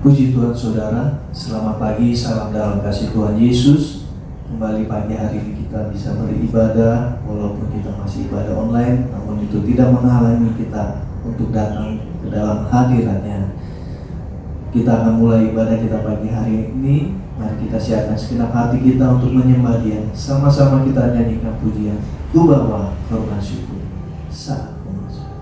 Puji Tuhan saudara, selamat pagi, salam dalam kasih Tuhan Yesus. Kembali pagi hari ini kita bisa beribadah, walaupun kita masih ibadah online, namun itu tidak menghalangi kita untuk datang ke dalam hadiratnya. Kita akan mulai ibadah kita pagi hari ini. Mari kita siapkan segenap hati kita untuk menyembah Dia. Sama-sama kita nyanyikan pujian, Ku bawa korban syukur saat memasuki.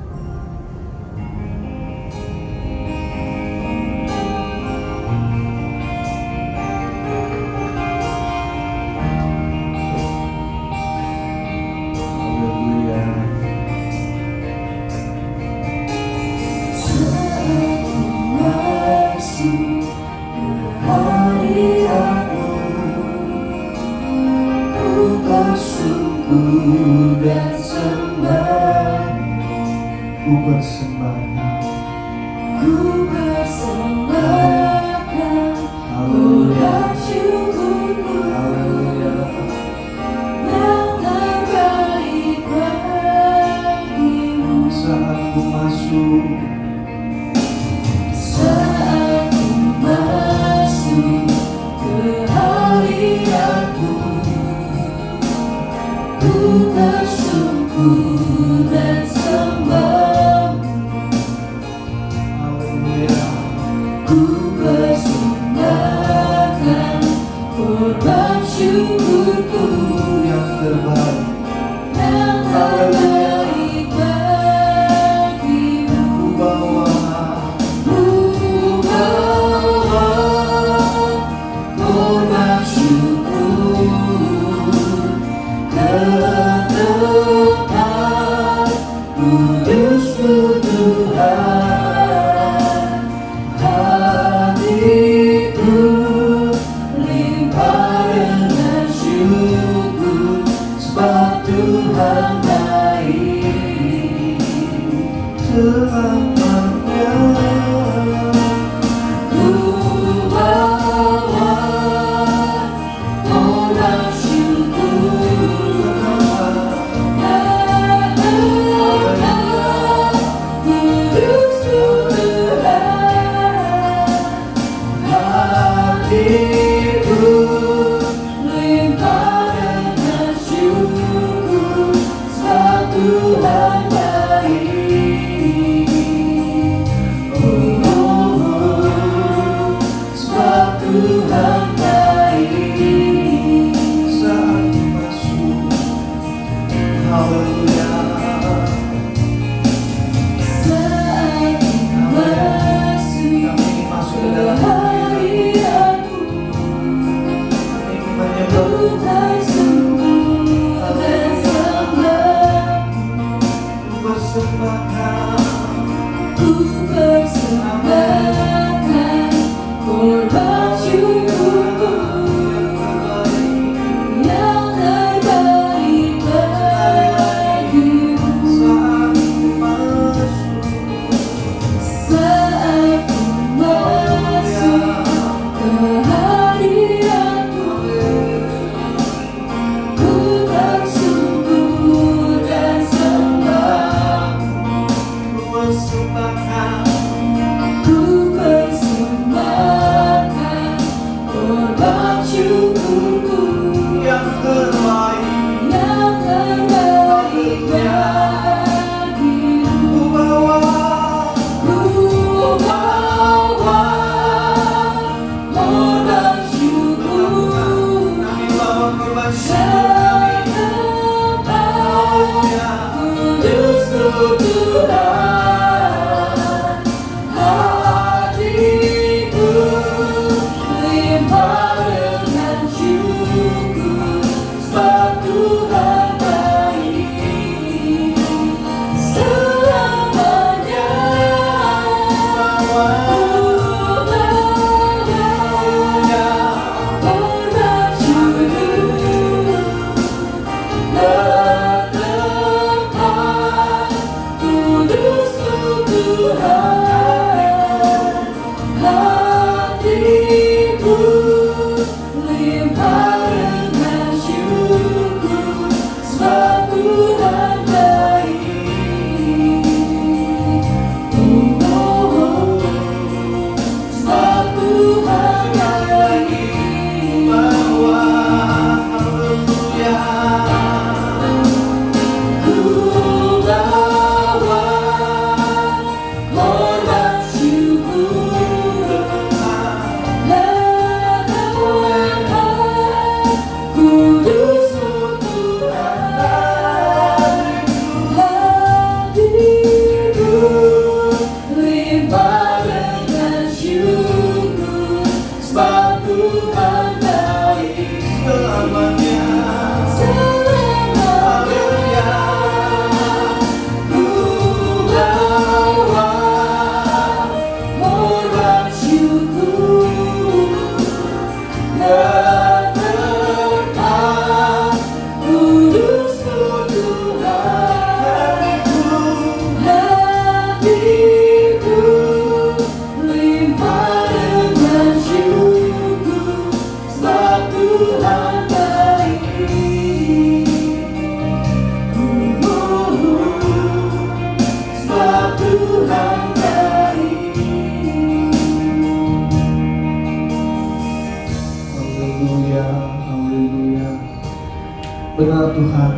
Benar Tuhan,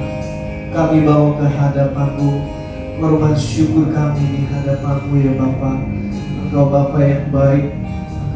kami bawa ke hadapan-Mu korban syukur kami di hadapan-Mu ya Bapa. Engkau Bapa yang baik,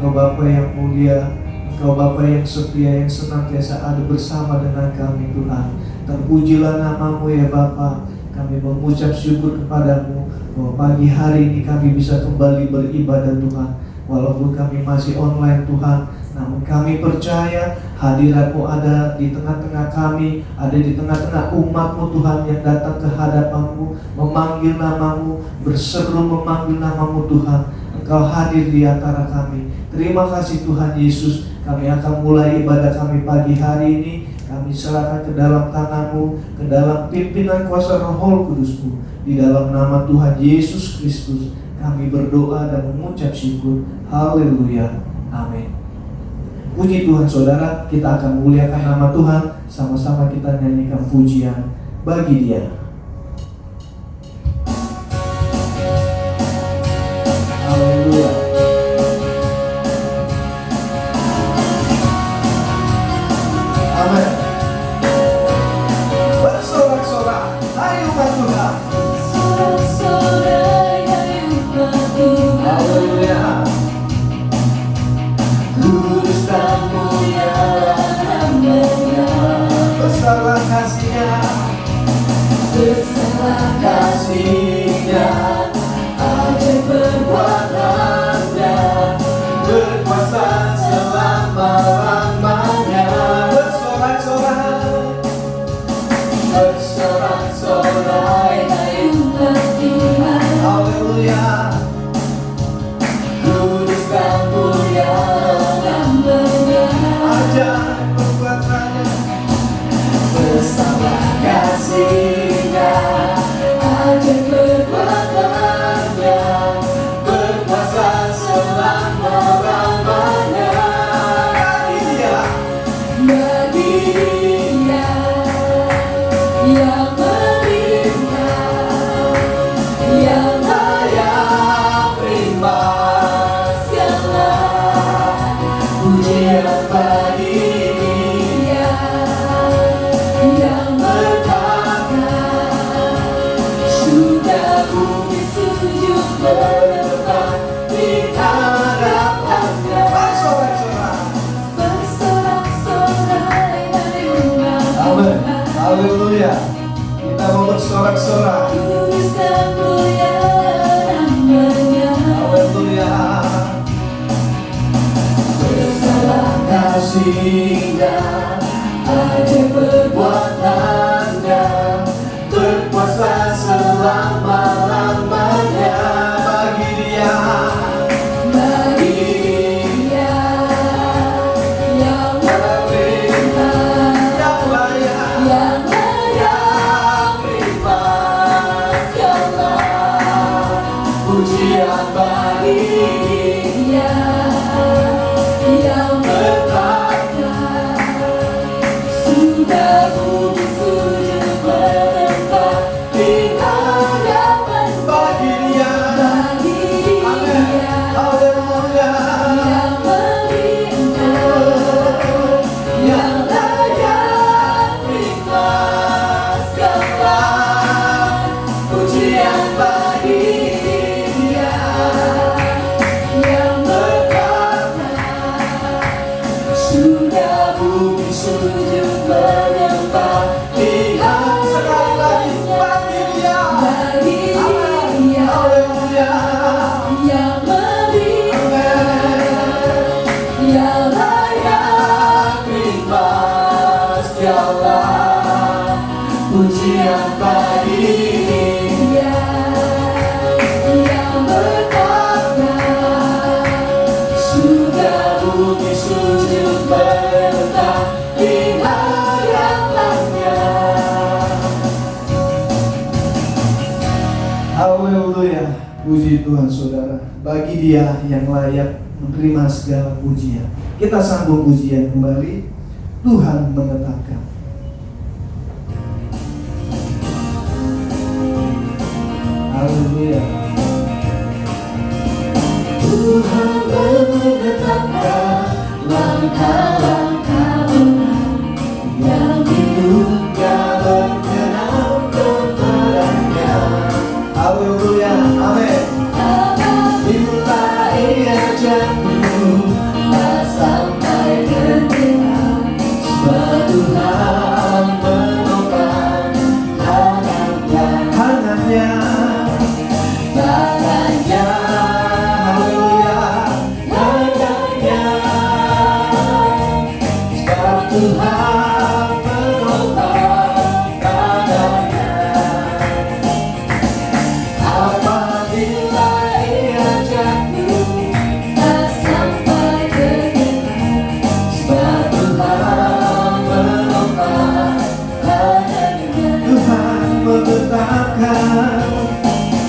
Engkau Bapa yang mulia, Engkau Bapa yang setia, yang senantiasa ada bersama dengan kami Tuhan. Terpujilah nama-Mu ya Bapa. Kami mengucap syukur kepadamu bahwa pagi hari ini kami bisa kembali beribadah Tuhan. Walaupun kami masih online Tuhan, namun kami percaya hadirat-Mu ada di tengah-tengah kami, ada di tengah-tengah umat-Mu Tuhan yang datang ke hadapan-Mu, memanggil nama-Mu, berseru memanggil nama-Mu Tuhan. Engkau hadir di antara kami. Terima kasih Tuhan Yesus. Kami akan mulai ibadah kami pagi hari ini. Kami serahkan ke dalam tangan-Mu, ke dalam pimpinan kuasa Roh Kudus-Mu. Di dalam nama Tuhan Yesus Kristus kami berdoa dan mengucap syukur. Haleluya. Amin. Puji Tuhan saudara, kita akan muliakan nama Tuhan. Sama-sama kita nyanyikan pujian bagi Dia. Haleluya. Amin. Bersorak-sorak, ayo umat Tuhan. Sorak-sorai hai umat Tuhan. Haleluya. Kudus dan mulia nama-Nya. Besarlah kasih-Nya, Besarlah kasih-Nya, ajaib perbuatan-Nya, berkuasa selama-lamanya. Bersorak-sorak, bersorak-sorai hai umat Tuhan. haleluya. Kudus dan mulia nama-Nya. Ajaib perbuatan-Nya, Besarlah kasih-Nya, ajaib perbuatan-Nya, berkuasa selama-lamanya. bagi Dia Bagi Dia yang melimpah, yang layak terima segala pujian bagi Dia yang berkata, sudah bumi sujud menyembah di hadapan-Nya. bersorak-sorak. Bersorak-sorai hai umat Amin. Tuhan. Haleluya. Kita mau bersorak-sorak. Kudus dan mulia nama-Nya. Haleluya. Besarlah kasih-Nya, ajaib perbuatan-Nya, berkuasa selama-lamanya. Bagi Dia Bagi Dia yang melimpah, yang layak. yang layak terima segala pujian bagi Dia yang berkata, sudah bumi sujud menyembah di hadapan Bagi Dia. bagi Amin. Dia Haleluya. yang melimpah, yang layak terima segala pujian bagi Dia yang berkata, sudah bumi sujud menyembah di Sekali lagi bagi Dia. bagi Amin. Dia Haleluya. yang melimpah, yang layak terima segala pujian bagi Dia yang berkata, sudah bumi sujud menyembah di hadapan-Nya. Haleluya. Puji Tuhan saudara. Bagi Dia yang layak menerima segala pujian. Kita sambung pujian kembali. Tuhan menetapkan. Haleluya. Tuhan menetapkan langkah-langkah orang yang ditunggangi. Tuhan menopang tangannya. Apabila ia jatuh, tak sampai tergenang, sebab Tuhan menopang tangannya. Tuhan menetapkan.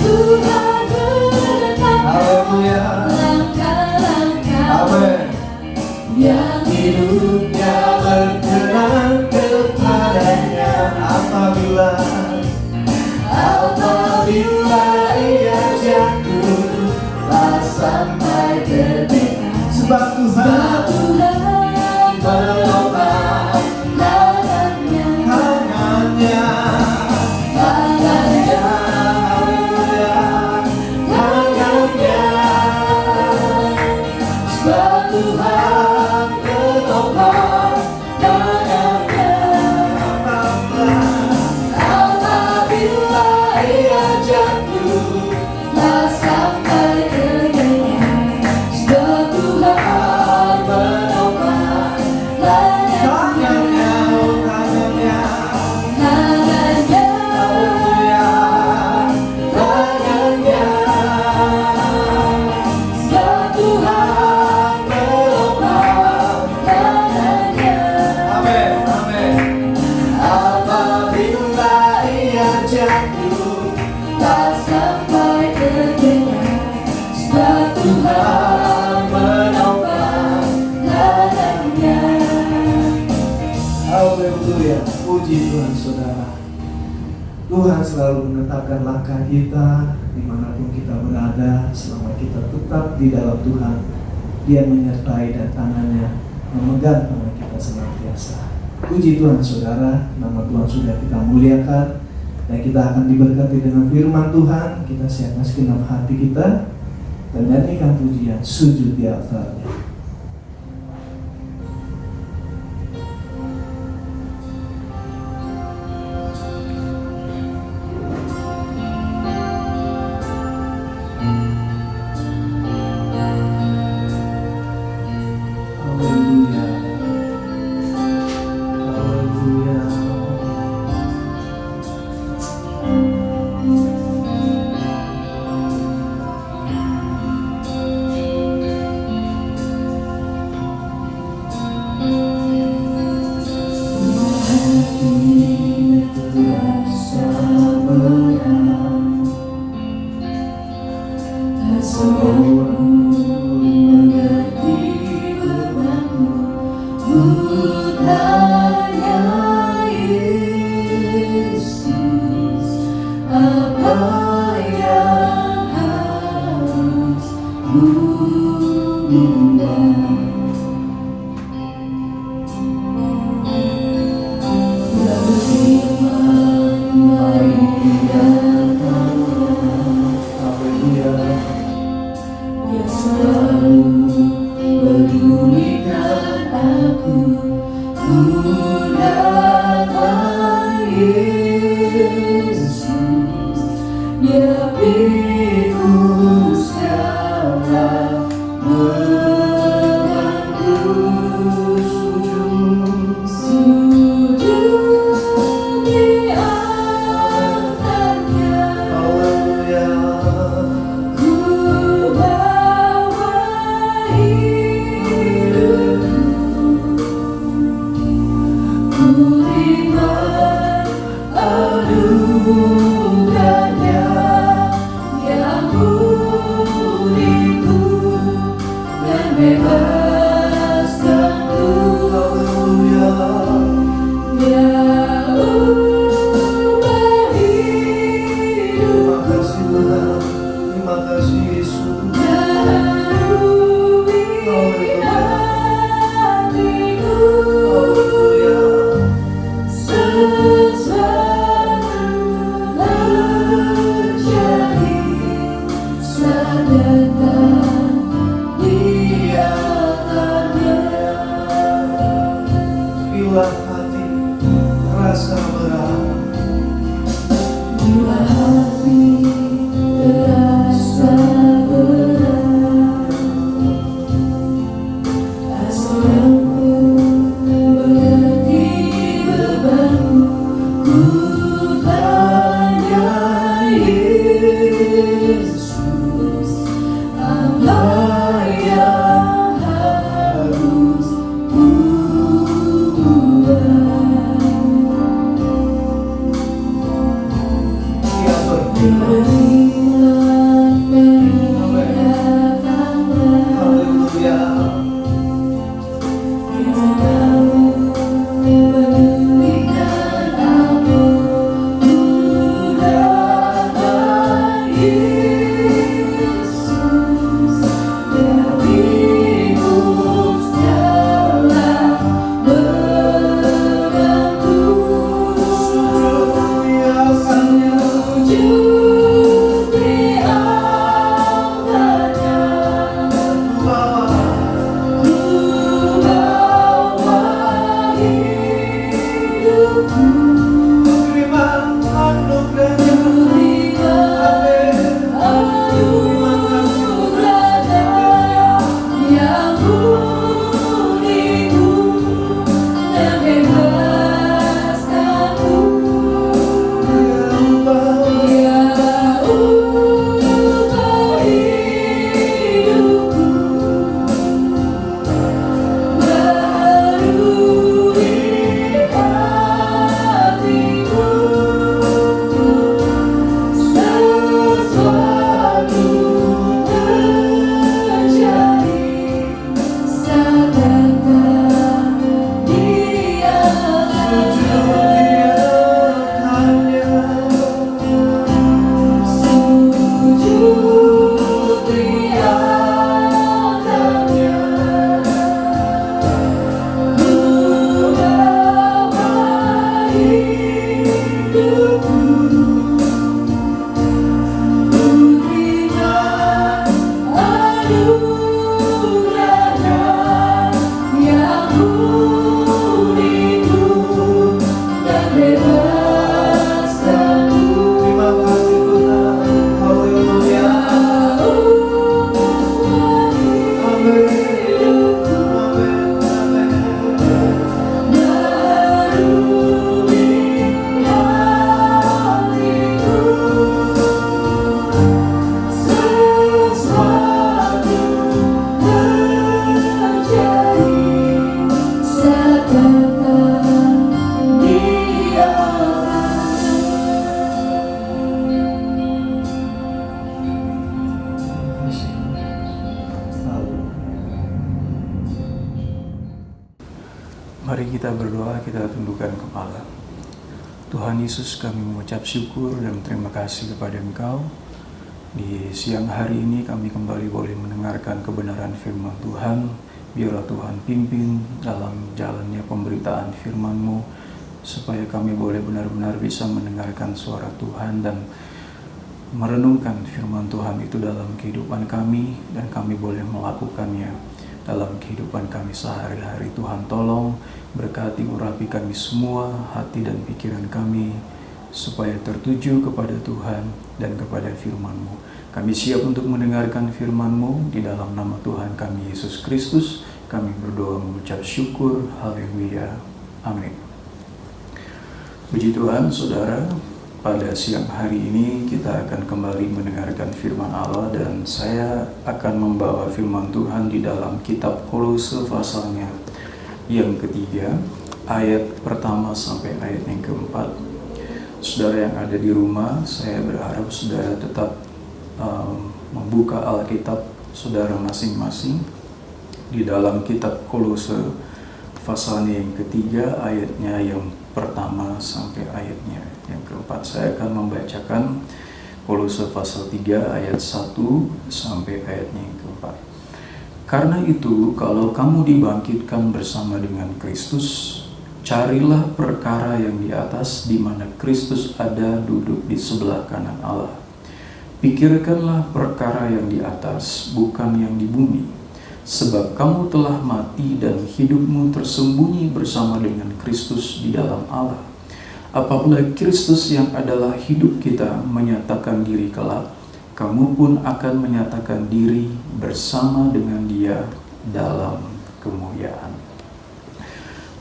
Tuhan menetapkan Haleluya. langkah-langkah Amin. yang Hidupnya berkenan kepadanya. Apabila ia jatuh, tak sampai tergenang, sebab sebab Tuhan Tuhan menopang tangannya. tangannya. Tangannya, Haleluya. tangannya, sebab Tuhan menopang tangannya. Apabila ia jatuh, tak sampai tergenang, sebab Tuhan menopang tangannya. Tangannya. Tangannya, Haleluya. tangannya, sebab Tuhan menopang tangannya. Amin. Amin. Apabila ia jatuh, Tak sampai tergenang, sebab Tuhan menopang tangannya. haleluya. Puji Tuhan saudara. Tuhan selalu menetapkan langkah kita dimanapun kita berada. Selama kita tetap di dalam Tuhan, Dia menyertai dan tangannya memegang tangan kita senantiasa. Puji Tuhan saudara. Nama Tuhan sudah kita muliakan, dan kita akan diberkati dengan firman Tuhan. Kita siapkan segenap hati kita dan nyanyikan pujian sujud di altarnya. Haleluya. Haleluya. Terasa berat, tak seorang mengerti bebanku. Bukannya Yesus, apa yang harus ku bimbang? Haleluya. Dia selalu pedulikan aku. Ku datang Yesus, Dia pikul segala bebanku. Sujud di altarnya. Haleluya. Ku bawa hidupku, ku terima anugerahnya yang pulihku dan bebaskanku. Haleluya. Dia ubah hidup. Terima kasih Tuhan. Terima kasih Yesus. Haleluya. Bila hati terasa berat, Bila hati terasa berat, tak seorang pun Mari kita berdoa, kita tundukkan kepala. Tuhan Yesus, kami mengucap syukur dan terima kasih kepada Engkau. Di siang hari ini kami kembali boleh mendengarkan kebenaran firman Tuhan. Biarlah Tuhan pimpin dalam jalannya pemberitaan firman-Mu, supaya kami boleh benar-benar bisa mendengarkan suara Tuhan dan merenungkan firman Tuhan itu dalam kehidupan kami, dan kami boleh melakukannya dalam kehidupan kami sehari-hari. Tuhan tolong berkati urapi kami semua, hati dan pikiran kami, supaya tertuju kepada Tuhan dan kepada firman-Mu. Kami siap untuk mendengarkan firman-Mu. Di dalam nama Tuhan kami Yesus Kristus kami berdoa mengucap syukur. Haleluya. Amin. Puji Tuhan, saudara. Pada siang hari ini kita akan kembali mendengarkan firman Allah, dan saya akan membawa firman Tuhan di dalam kitab Kolose pasalnya yang ketiga, ayat pertama sampai ayat yang keempat. Saudara yang ada di rumah, saya berharap saudara tetap membuka Alkitab saudara masing-masing di dalam kitab Kolose pasalnya yang ketiga, ayatnya yang pertama sampai ayatnya yang keempat. Saya akan membacakan Kolose pasal 3 ayat 1 sampai ayatnya yang keempat. Karena itu, kalau kamu dibangkitkan bersama dengan Kristus, carilah perkara yang di atas, di mana Kristus ada duduk di sebelah kanan Allah. Pikirkanlah perkara yang di atas, bukan yang di bumi. Sebab kamu telah mati dan hidupmu tersembunyi bersama dengan Kristus di dalam Allah. Apabila Kristus yang adalah hidup kita menyatakan diri kelak, kamu pun akan menyatakan diri bersama dengan Dia dalam kemuliaan.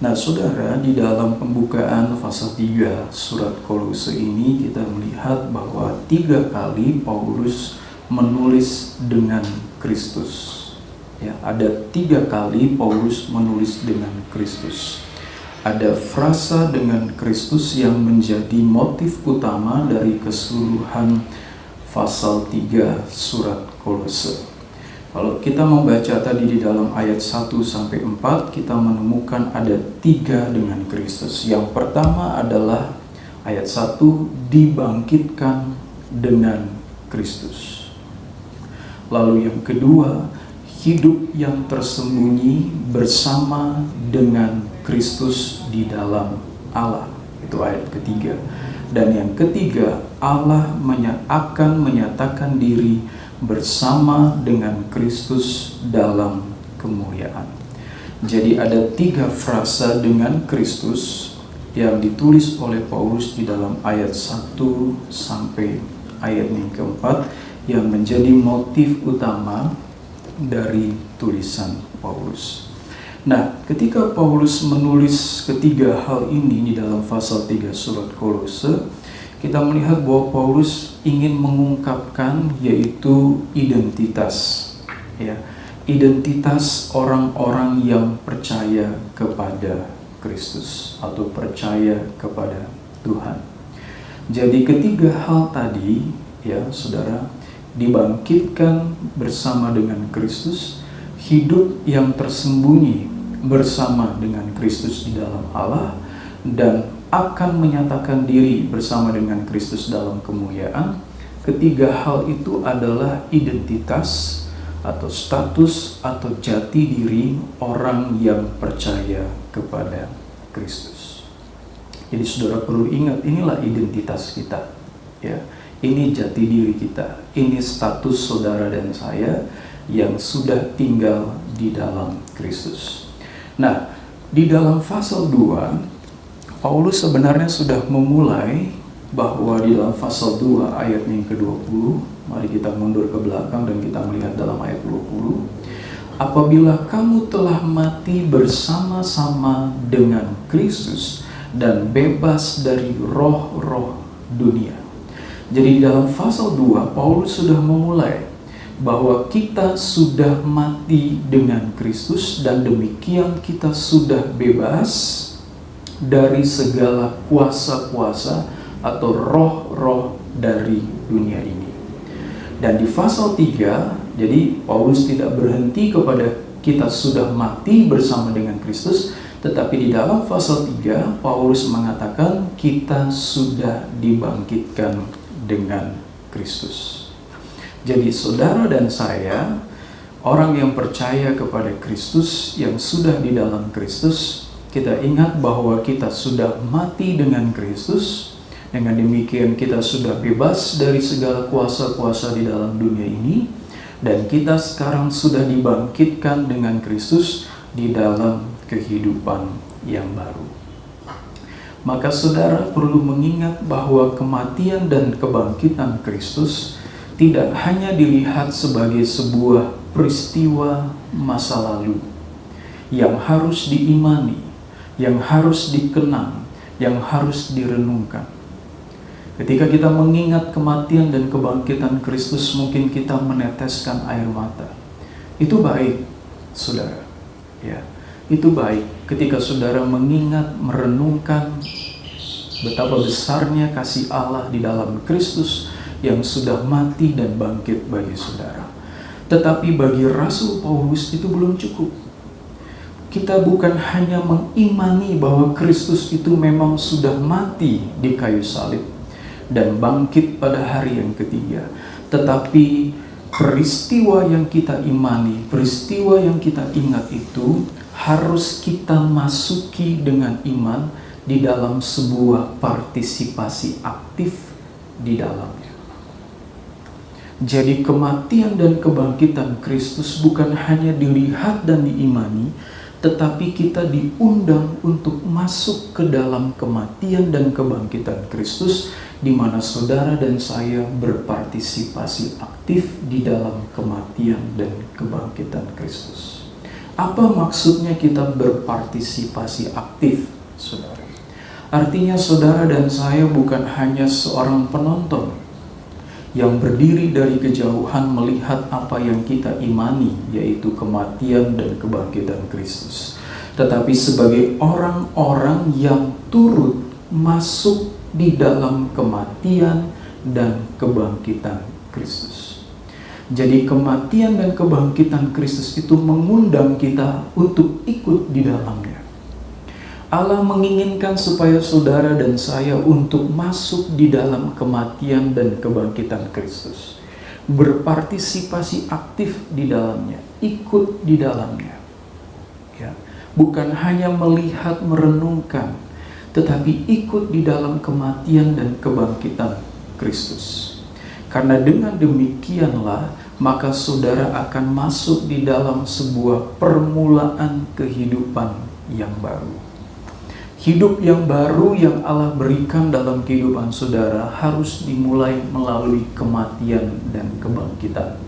Nah, saudara, di dalam pembukaan pasal 3 surat Kolose ini kita melihat bahwa 3 kali Paulus menulis dengan Kristus. Ya, ada 3 kali Paulus menulis dengan Kristus. Ada frasa dengan Kristus yang menjadi motif utama dari keseluruhan pasal 3 surat Kolose. Kalau kita membaca tadi di dalam ayat 1 sampai 4, kita menemukan ada 3 dengan Kristus. Yang pertama adalah ayat 1, dibangkitkan dengan Kristus. Lalu yang kedua, hidup yang tersembunyi bersama dengan Kristus di dalam Allah. Itu ayat ketiga. Dan yang ketiga, Allah akan menyatakan diri bersama dengan Kristus dalam kemuliaan. Jadi ada 3 frasa dengan Kristus yang ditulis oleh Paulus di dalam ayat 1 sampai ayat yang keempat, yang menjadi motif utama dari tulisan Paulus. Nah, ketika Paulus menulis ketiga hal ini di dalam pasal 3 surat Kolose, kita melihat bahwa Paulus ingin mengungkapkan yaitu identitas, ya, identitas orang-orang yang percaya kepada Kristus atau percaya kepada Tuhan. Jadi ketiga hal tadi, ya saudara, dibangkitkan bersama dengan Kristus, hidup yang tersembunyi bersama dengan Kristus di dalam Allah, dan akan menyatakan diri bersama dengan Kristus dalam kemuliaan. Ketiga hal itu adalah identitas atau status atau jati diri orang yang percaya kepada Kristus. Jadi saudara perlu ingat, inilah identitas kita, ya. Ini jati diri kita, ini status saudara dan saya yang sudah tinggal di dalam Kristus. Nah, di dalam pasal 2, Paulus sebenarnya sudah memulai bahwa di dalam pasal 2 ayat yang ke-20, mari kita mundur ke belakang dan kita melihat dalam ayat 20. Apabila kamu telah mati bersama-sama dengan Kristus dan bebas dari roh-roh dunia. Jadi dalam pasal 2, Paulus sudah memulai bahwa kita sudah mati dengan Kristus dan demikian kita sudah bebas dari segala kuasa-kuasa atau roh-roh dari dunia ini. Dan di pasal 3, jadi Paulus tidak berhenti kepada kita sudah mati bersama dengan Kristus, Tetapi di dalam pasal 3, Paulus mengatakan kita sudah dibangkitkan dengan Kristus. Jadi saudara dan saya, orang yang percaya kepada Kristus, yang sudah di dalam Kristus, kita ingat bahwa kita sudah mati dengan Kristus. Dengan demikian kita sudah bebas dari segala kuasa-kuasa di dalam dunia ini, dan kita sekarang sudah dibangkitkan dengan Kristus di dalam kehidupan yang baru. Maka saudara perlu mengingat bahwa kematian dan kebangkitan Kristus tidak hanya dilihat sebagai sebuah peristiwa masa lalu yang harus diimani, yang harus dikenang, yang harus direnungkan. Ketika kita mengingat kematian dan kebangkitan Kristus, mungkin kita meneteskan air mata. Itu baik, saudara. Ya, itu baik ketika saudara mengingat, merenungkan betapa besarnya kasih Allah di dalam Kristus yang sudah mati dan bangkit bagi saudara. Tetapi bagi Rasul Paulus itu belum cukup. Kita bukan hanya mengimani bahwa Kristus itu memang sudah mati di kayu salib dan bangkit pada hari yang ketiga, tetapi peristiwa yang kita imani, peristiwa yang kita ingat itu harus kita masuki dengan iman di dalam sebuah partisipasi aktif di dalamnya. Jadi kematian dan kebangkitan Kristus bukan hanya dilihat dan diimani, tetapi kita diundang untuk masuk ke dalam kematian dan kebangkitan Kristus, di mana saudara dan saya berpartisipasi aktif di dalam kematian dan kebangkitan Kristus. Apa maksudnya kita berpartisipasi aktif, saudara? Artinya saudara dan saya bukan hanya seorang penonton yang berdiri dari kejauhan melihat apa yang kita imani, yaitu kematian dan kebangkitan Kristus, tetapi sebagai orang-orang yang turut masuk di dalam kematian dan kebangkitan Kristus. Jadi kematian dan kebangkitan Kristus itu mengundang kita untuk ikut di dalamnya. Allah menginginkan supaya saudara dan saya untuk masuk di dalam kematian dan kebangkitan Kristus, berpartisipasi aktif di dalamnya, ikut di dalamnya. Ya, bukan hanya melihat, merenungkan, tetapi ikut di dalam kematian dan kebangkitan Kristus. Karena dengan demikianlah maka saudara akan masuk di dalam sebuah permulaan kehidupan yang baru. Hidup yang baru yang Allah berikan dalam kehidupan saudara harus dimulai melalui kematian dan kebangkitan,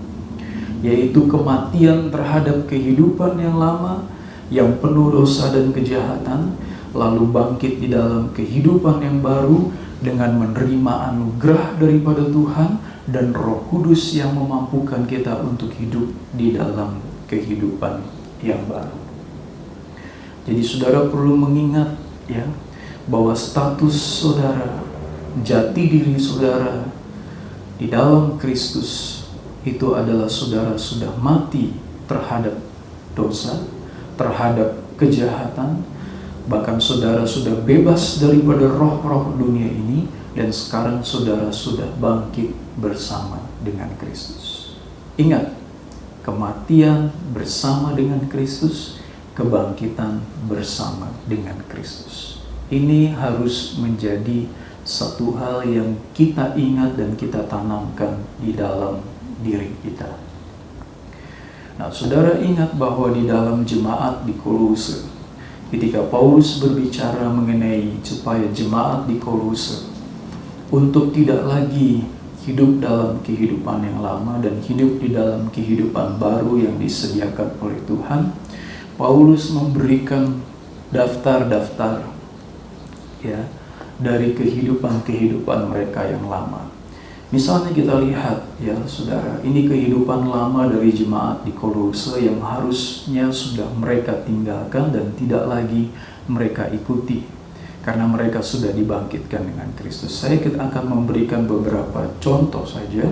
yaitu kematian terhadap kehidupan yang lama yang penuh dosa dan kejahatan, lalu bangkit di dalam kehidupan yang baru dengan menerima anugerah daripada Tuhan dan Roh Kudus yang memampukan kita untuk hidup di dalam kehidupan yang baru. Jadi saudara perlu mengingat ya, bahwa status saudara, jati diri saudara di dalam Kristus itu adalah saudara sudah mati terhadap dosa, terhadap kejahatan, bahkan saudara sudah bebas daripada roh-roh dunia ini, dan sekarang saudara sudah bangkit bersama dengan Kristus. Ingat, kematian bersama dengan Kristus, kebangkitan bersama dengan Kristus. Ini harus menjadi satu hal yang kita ingat dan kita tanamkan di dalam diri kita. Nah, saudara ingat bahwa di dalam jemaat di Kolose, ketika Paulus berbicara mengenai supaya jemaat di Kolose untuk tidak lagi hidup dalam kehidupan yang lama dan hidup di dalam kehidupan baru yang disediakan oleh Tuhan, Paulus memberikan daftar-daftar ya dari kehidupan mereka yang lama. Misalnya kita lihat ya saudara, ini kehidupan lama dari jemaat di Kolose yang harusnya sudah mereka tinggalkan dan tidak lagi mereka ikuti, karena mereka sudah dibangkitkan dengan Kristus. Saya akan memberikan beberapa contoh saja.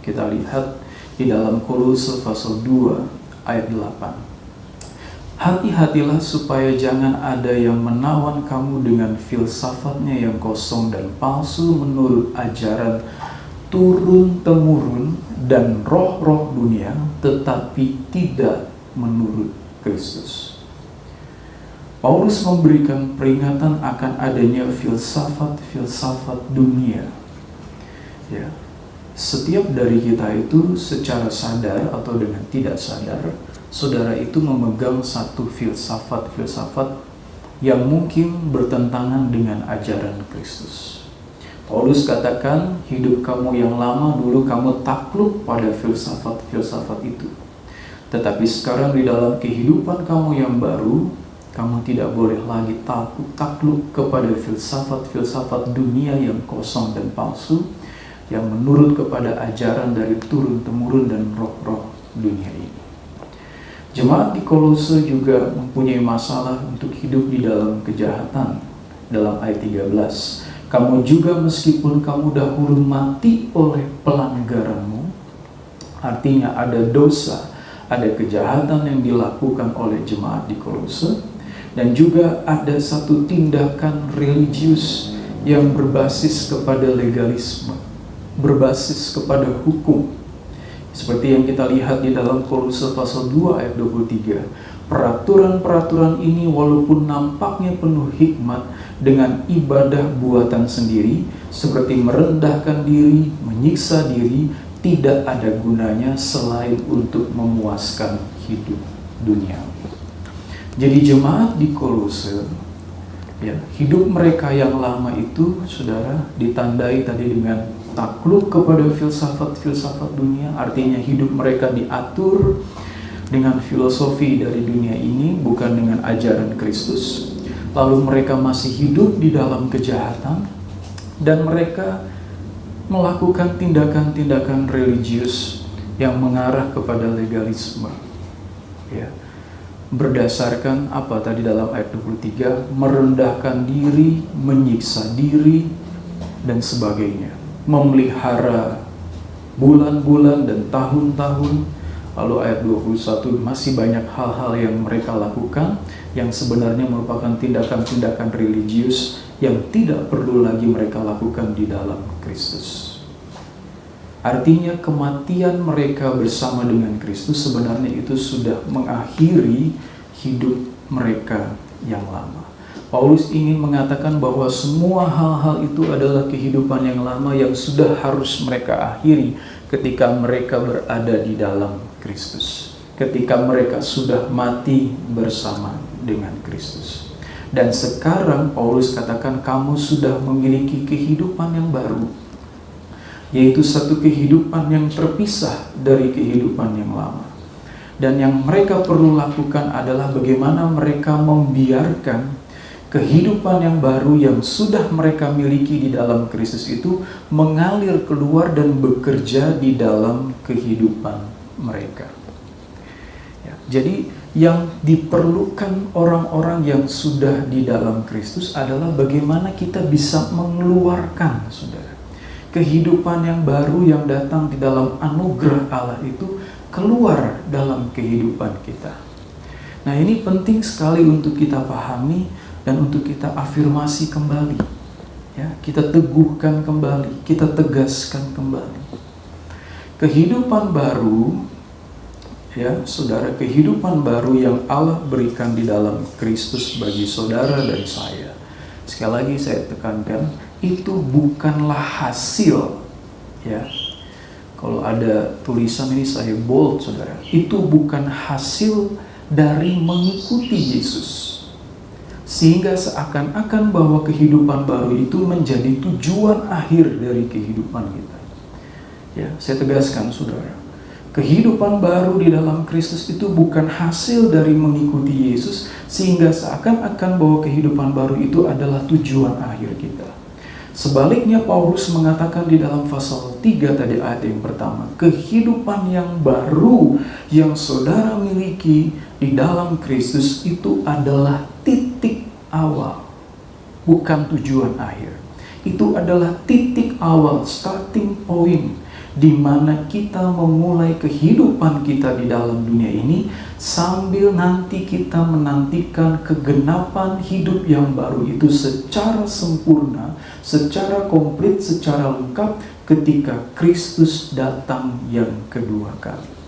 Kita lihat di dalam Kolose pasal 2 ayat 8. Hati-hatilah supaya jangan ada yang menawan kamu dengan filsafatnya yang kosong dan palsu menurut ajaran turun-temurun dan roh-roh dunia, tetapi tidak menurut Kristus. Paulus memberikan peringatan akan adanya filsafat-filsafat dunia. Ya, setiap dari kita itu secara sadar atau dengan tidak sadar, saudara itu memegang satu filsafat-filsafat yang mungkin bertentangan dengan ajaran Kristus. Paulus katakan, hidup kamu yang lama dulu kamu takluk pada filsafat-filsafat itu. Tetapi sekarang di dalam kehidupan kamu yang baru, kamu tidak boleh lagi takluk kepada filsafat-filsafat dunia yang kosong dan palsu, yang menurut kepada ajaran dari turun-temurun dan roh-roh dunia ini. Jemaat di Kolose juga mempunyai masalah untuk hidup di dalam kejahatan. Dalam ayat 13, kamu juga meskipun kamu dahulu mati oleh pelanggaranmu, artinya ada dosa, ada kejahatan yang dilakukan oleh jemaat di Kolose, dan juga ada satu tindakan religius yang berbasis kepada legalisme, berbasis kepada hukum. Seperti yang kita lihat di dalam Kolose pasal 2 ayat 23. Peraturan-peraturan ini walaupun nampaknya penuh hikmat, dengan ibadah buatan sendiri, seperti merendahkan diri, menyiksa diri, tidak ada gunanya selain untuk memuaskan hidup dunia. Jadi jemaat di Kolose, ya, hidup mereka yang lama itu, saudara, ditandai tadi dengan takluk kepada filsafat-filsafat dunia, artinya hidup mereka diatur dengan filosofi dari dunia ini, bukan dengan ajaran Kristus. Lalu mereka masih hidup di dalam kejahatan, dan mereka melakukan tindakan-tindakan religius yang mengarah kepada legalisme. Ya. Berdasarkan apa tadi dalam ayat 23, merendahkan diri, menyiksa diri, dan sebagainya. Memelihara bulan-bulan dan tahun-tahun. Lalu ayat 21, masih banyak hal-hal yang mereka lakukan yang sebenarnya merupakan tindakan-tindakan religius yang tidak perlu lagi mereka lakukan di dalam Kristus. Artinya kematian mereka bersama dengan Kristus sebenarnya itu sudah mengakhiri hidup mereka yang lama. Paulus ingin mengatakan bahwa semua hal-hal itu adalah kehidupan yang lama yang sudah harus mereka akhiri ketika mereka berada di dalam Kristus. Ketika mereka sudah mati bersama dengan Kristus. Dan sekarang Paulus katakan kamu sudah memiliki kehidupan yang baru. Yaitu satu kehidupan yang terpisah dari kehidupan yang lama. Dan yang mereka perlu lakukan adalah bagaimana mereka membiarkan kehidupan yang baru yang sudah mereka miliki di dalam Kristus itu mengalir keluar dan bekerja di dalam kehidupan mereka. Ya, jadi yang diperlukan orang-orang yang sudah di dalam Kristus adalah bagaimana kita bisa mengeluarkan, saudara, kehidupan yang baru yang datang di dalam anugerah Allah itu keluar dalam kehidupan kita. Nah, ini penting sekali untuk kita pahami dan untuk kita afirmasi kembali. Ya, kita teguhkan kembali, kita tegaskan kembali. Kehidupan baru, ya, saudara, kehidupan baru yang Allah berikan di dalam Kristus bagi saudara dan saya. Sekali lagi saya tekankan, itu bukanlah hasil, ya. Kalau ada tulisan ini saya bold, saudara. Itu bukan hasil dari mengikuti Yesus. Sehingga seakan-akan bahwa kehidupan baru itu menjadi tujuan akhir dari kehidupan kita. Ya, saya tegaskan, saudara. Kehidupan baru di dalam Kristus itu bukan hasil dari mengikuti Yesus, sehingga seakan-akan bahwa kehidupan baru itu adalah tujuan akhir kita. Sebaliknya Paulus mengatakan di dalam pasal 3 tadi ayat yang pertama, kehidupan yang baru yang saudara miliki di dalam Kristus itu adalah titik awal, bukan tujuan akhir. Itu adalah titik awal, starting point di mana kita memulai kehidupan kita di dalam dunia ini sambil nanti kita menantikan kegenapan hidup yang baru itu secara sempurna, secara komplit, secara lengkap ketika Kristus datang yang kedua kali.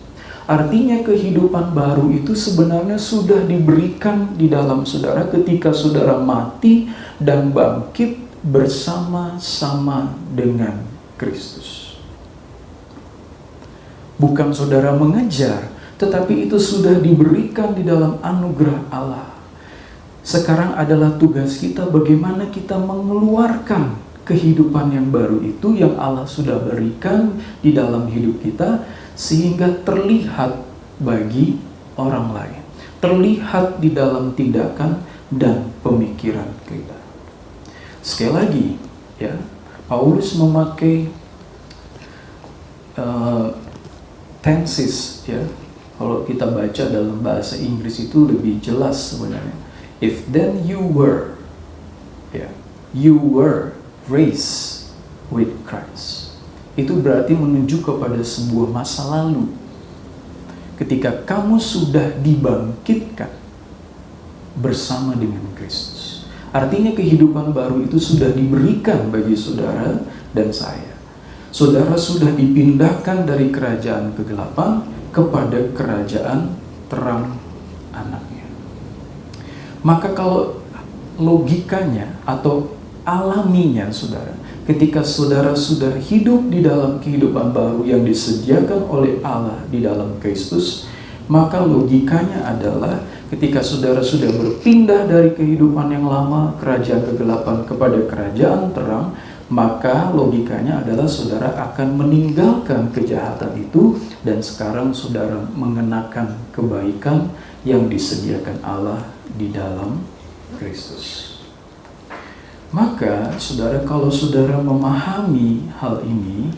Artinya kehidupan baru itu sebenarnya sudah diberikan di dalam saudara ketika saudara mati dan bangkit bersama-sama dengan Kristus. Bukan saudara mengejar, tetapi itu sudah diberikan di dalam anugerah Allah. Sekarang adalah tugas kita bagaimana kita mengeluarkan kehidupan yang baru itu yang Allah sudah berikan di dalam hidup kita, sehingga terlihat bagi orang lain, terlihat di dalam tindakan dan pemikiran kita. Sekali lagi, ya, Paulus memakai tenses, ya. Kalau kita baca dalam bahasa Inggris itu lebih jelas sebenarnya. If then you were, ya, you were raised with Christ. Itu berarti menunjuk kepada sebuah masa lalu. Ketika kamu sudah dibangkitkan bersama dengan Kristus. Artinya kehidupan baru itu sudah diberikan bagi saudara dan saya. Saudara sudah dipindahkan dari kerajaan kegelapan kepada kerajaan terang anaknya. Maka kalau logikanya atau alaminya saudara, ketika saudara sudah hidup di dalam kehidupan baru yang disediakan oleh Allah di dalam Kristus, maka logikanya adalah ketika saudara sudah berpindah dari kehidupan yang lama, kerajaan kegelapan kepada kerajaan terang, maka logikanya adalah saudara akan meninggalkan kejahatan itu dan sekarang saudara mengenakan kebaikan yang disediakan Allah di dalam Kristus. Maka, saudara, kalau saudara memahami hal ini,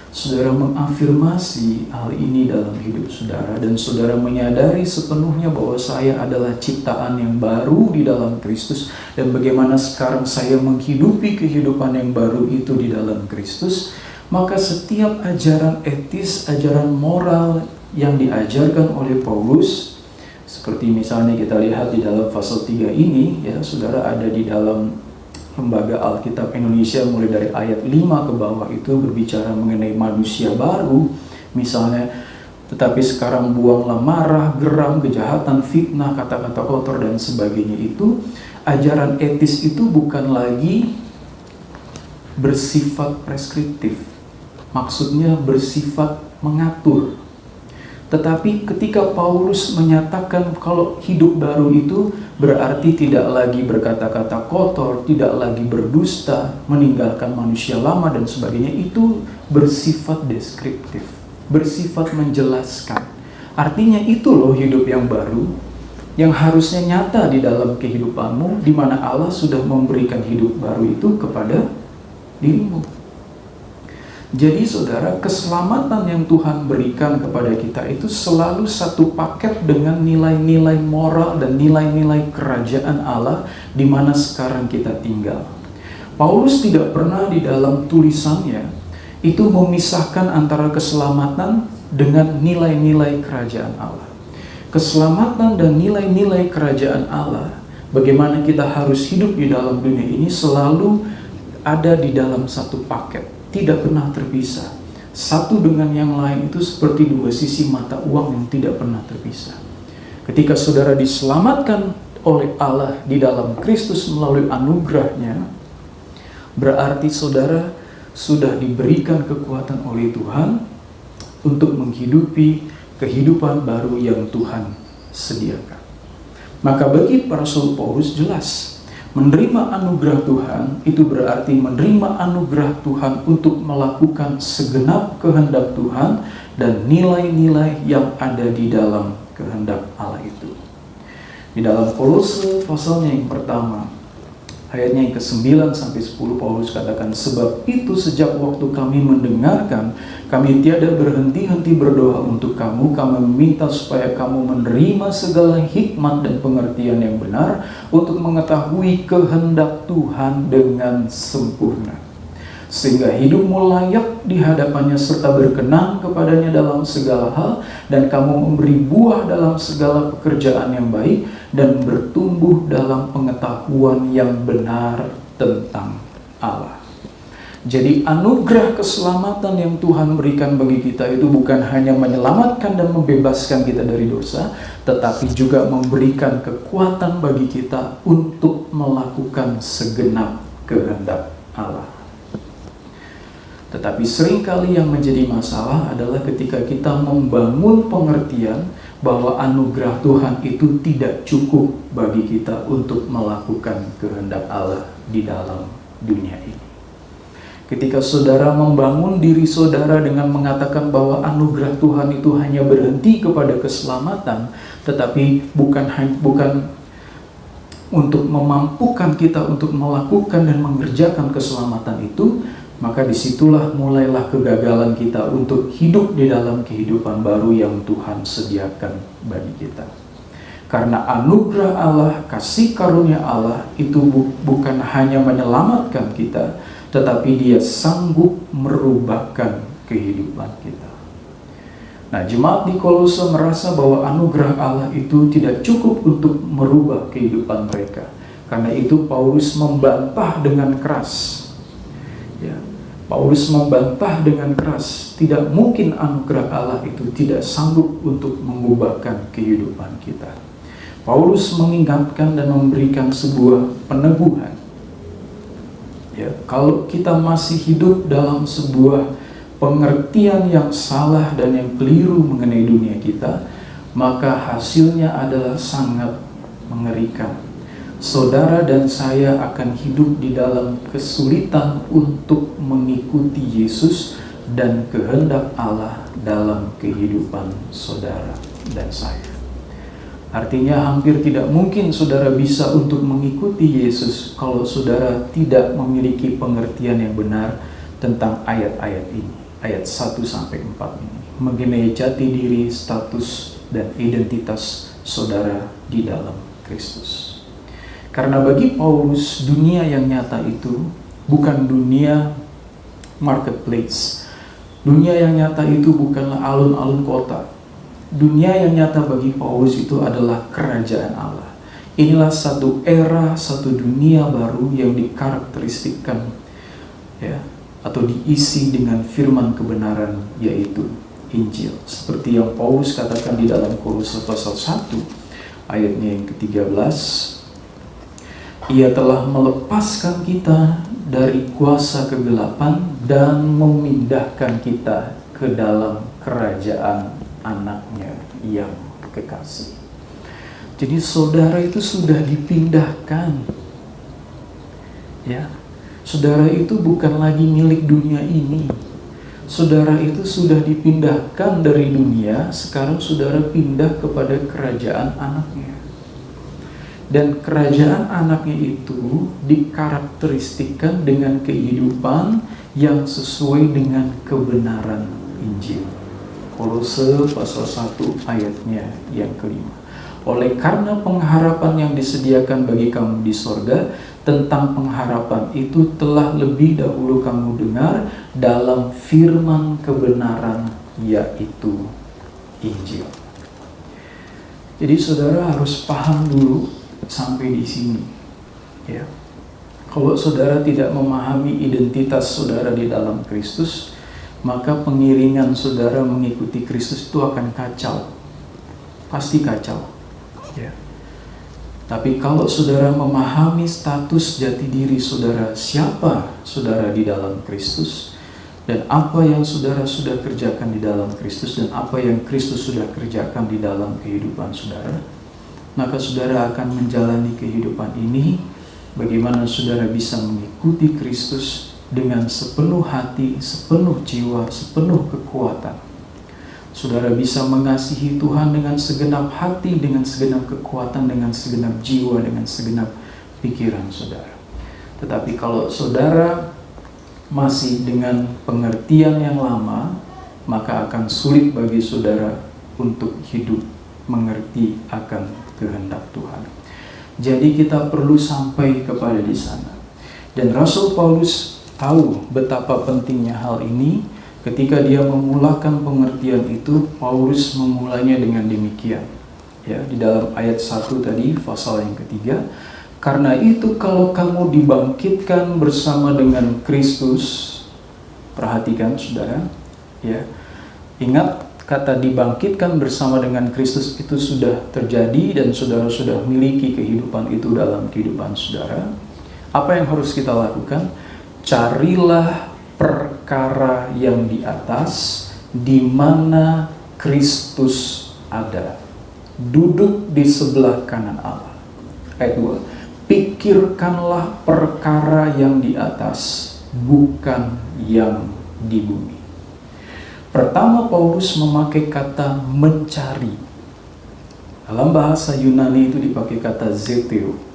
saudara mengafirmasi hal ini dalam hidup saudara, dan saudara menyadari sepenuhnya bahwa saya adalah ciptaan yang baru di dalam Kristus, dan bagaimana sekarang saya menghidupi kehidupan yang baru itu di dalam Kristus, maka setiap ajaran etis, ajaran moral yang diajarkan oleh Paulus, seperti misalnya kita lihat di dalam pasal 3 ini, ya, saudara, ada di dalam Lembaga Alkitab Indonesia mulai dari ayat 5 ke bawah itu berbicara mengenai manusia baru. Misalnya, tetapi sekarang buanglah marah, geram, kejahatan, fitnah, kata-kata kotor dan sebagainya itu. Ajaran etis itu bukan lagi bersifat preskriptif. Maksudnya bersifat mengatur. Tetapi ketika Paulus menyatakan kalau hidup baru itu berarti tidak lagi berkata-kata kotor, tidak lagi berdusta, meninggalkan manusia lama dan sebagainya, itu bersifat deskriptif, bersifat menjelaskan. Artinya itu loh hidup yang baru, yang harusnya nyata di dalam kehidupanmu, di mana Allah sudah memberikan hidup baru itu kepada dirimu. Jadi saudara, keselamatan yang Tuhan berikan kepada kita itu selalu satu paket dengan nilai-nilai moral dan nilai-nilai kerajaan Allah di mana sekarang kita tinggal. Paulus tidak pernah di dalam tulisannya itu memisahkan antara keselamatan dengan nilai-nilai kerajaan Allah. Keselamatan dan nilai-nilai kerajaan Allah, bagaimana kita harus hidup di dalam dunia ini, selalu ada di dalam satu paket. Tidak pernah terpisah. Satu dengan yang lain itu seperti dua sisi mata uang yang tidak pernah terpisah. Ketika saudara diselamatkan oleh Allah di dalam Kristus melalui anugerahnya, berarti saudara sudah diberikan kekuatan oleh Tuhan untuk menghidupi kehidupan baru yang Tuhan sediakan. Maka bagi para rasul Paulus jelas, menerima anugerah Tuhan itu berarti menerima anugerah Tuhan untuk melakukan segenap kehendak Tuhan dan nilai-nilai yang ada di dalam kehendak Allah itu. Di dalam Kolose pasalnya yang pertama, ayatnya yang ke-9 sampai 10, Paulus katakan, sebab itu sejak waktu kami mendengarkan, kami tiada berhenti-henti berdoa untuk kamu. Kami meminta supaya kamu menerima segala hikmat dan pengertian yang benar untuk mengetahui kehendak Tuhan dengan sempurna. sehingga hidupmu layak di hadapannya serta berkenan kepadanya dalam segala hal, dan kamu memberi buah dalam segala pekerjaan yang baik, dan bertumbuh dalam pengetahuan yang benar tentang Allah. Jadi anugerah keselamatan yang Tuhan berikan bagi kita itu bukan hanya menyelamatkan dan membebaskan kita dari dosa, tetapi juga memberikan kekuatan bagi kita untuk melakukan segenap kehendak Allah. Tetapi seringkali yang menjadi masalah adalah ketika kita membangun pengertian bahwa anugerah Tuhan itu tidak cukup bagi kita untuk melakukan kehendak Allah di dalam dunia ini. Ketika saudara membangun diri saudara dengan mengatakan bahwa anugerah Tuhan itu hanya berhenti kepada keselamatan, tetapi bukan untuk memampukan kita untuk melakukan dan mengerjakan keselamatan itu, maka disitulah mulailah kegagalan kita untuk hidup di dalam kehidupan baru yang Tuhan sediakan bagi kita. Karena anugerah Allah, kasih karunia Allah itu bukan hanya menyelamatkan kita, tetapi Dia sanggup merubahkan kehidupan kita. Nah, jemaat di Kolose merasa bahwa anugerah Allah itu tidak cukup untuk merubah kehidupan mereka. Karena itu Paulus membantah dengan keras. Ya, Paulus membantah dengan keras, tidak mungkin anugerah Allah itu tidak sanggup untuk mengubahkan kehidupan kita. Paulus mengingatkan dan memberikan sebuah peneguhan. Ya, kalau kita masih hidup dalam sebuah pengertian yang salah dan yang keliru mengenai dunia kita, maka hasilnya adalah sangat mengerikan. Saudara dan saya akan hidup di dalam kesulitan untuk mengikuti Yesus dan kehendak Allah dalam kehidupan saudara dan saya. Artinya hampir tidak mungkin saudara bisa untuk mengikuti Yesus kalau saudara tidak memiliki pengertian yang benar tentang ayat-ayat ini, ayat 1-4 ini, mengenai jati diri, status, dan identitas saudara di dalam Kristus. Karena bagi Paulus, dunia yang nyata itu bukan dunia marketplace. Dunia yang nyata itu bukanlah alun-alun kota. Dunia yang nyata bagi Paulus itu adalah kerajaan Allah. Inilah satu era, satu dunia baru yang dikarakteristikkan ya, atau diisi dengan firman kebenaran, yaitu Injil. Seperti yang Paulus katakan di dalam Kolose pasal 1 ayatnya yang ke-13, Ia telah melepaskan kita dari kuasa kegelapan dan memindahkan kita ke dalam kerajaan anaknya yang kekasih. Jadi saudara itu sudah dipindahkan. Ya. Saudara itu bukan lagi milik dunia ini. Saudara itu sudah dipindahkan dari dunia, sekarang saudara pindah kepada kerajaan anaknya. Dan kerajaan anaknya itu dikarakteristikkan dengan kehidupan yang sesuai dengan kebenaran Injil. Kolose pasal 1 ayatnya yang kelima. Oleh karena pengharapan yang disediakan bagi kamu di sorga, tentang pengharapan itu telah lebih dahulu kamu dengar dalam firman kebenaran, yaitu Injil. Jadi saudara harus paham dulu sampai di sini. Ya. Kalau saudara tidak memahami identitas saudara di dalam Kristus, maka pengiringan saudara mengikuti Kristus itu akan kacau. Pasti kacau. Ya. Tapi kalau saudara memahami status jati diri saudara, siapa saudara di dalam Kristus, dan apa yang saudara sudah kerjakan di dalam Kristus, dan apa yang Kristus sudah kerjakan di dalam kehidupan saudara, maka saudara akan menjalani kehidupan ini bagaimana saudara bisa mengikuti Kristus dengan sepenuh hati, sepenuh jiwa, sepenuh kekuatan. Saudara bisa mengasihi Tuhan dengan segenap hati, dengan segenap kekuatan, dengan segenap jiwa, dengan segenap pikiran saudara. Tetapi kalau saudara masih dengan pengertian yang lama, maka akan sulit bagi saudara untuk hidup mengerti akan kehendak Tuhan. Jadi kita perlu sampai kepada di sana. Dan Rasul Paulus tahu betapa pentingnya hal ini, ketika dia memulakan pengertian itu, Paulus memulainya dengan demikian. Ya, di dalam ayat 1 tadi, pasal yang ketiga, karena itu kalau kamu dibangkitkan bersama dengan Kristus, perhatikan saudara, ya, ingat kata dibangkitkan bersama dengan Kristus itu sudah terjadi dan saudara sudah miliki kehidupan itu dalam kehidupan saudara. Apa yang harus kita lakukan? Carilah perkara yang di atas, di mana Kristus ada, duduk di sebelah kanan Allah. Ayat 2, pikirkanlah perkara yang di atas, bukan yang di bumi. Pertama, Paulus memakai kata mencari. Dalam bahasa Yunani itu dipakai kata zeteo.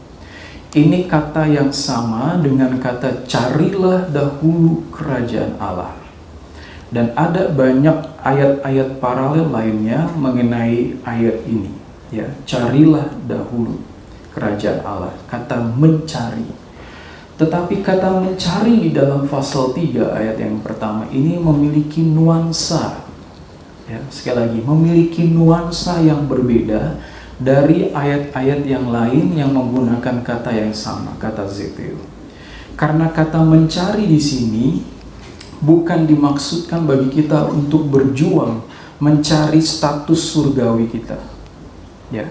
Ini kata yang sama dengan kata carilah dahulu kerajaan Allah. Dan ada banyak ayat-ayat paralel lainnya mengenai ayat ini. Ya, carilah dahulu kerajaan Allah. Kata mencari. Tetapi kata mencari di dalam pasal 3 ayat yang pertama ini memiliki nuansa. Ya, sekali lagi, memiliki nuansa yang berbeda dari ayat-ayat yang lain yang menggunakan kata yang sama, kata zeteo. Karena kata mencari di sini bukan dimaksudkan bagi kita untuk berjuang mencari status surgawi kita. Ya.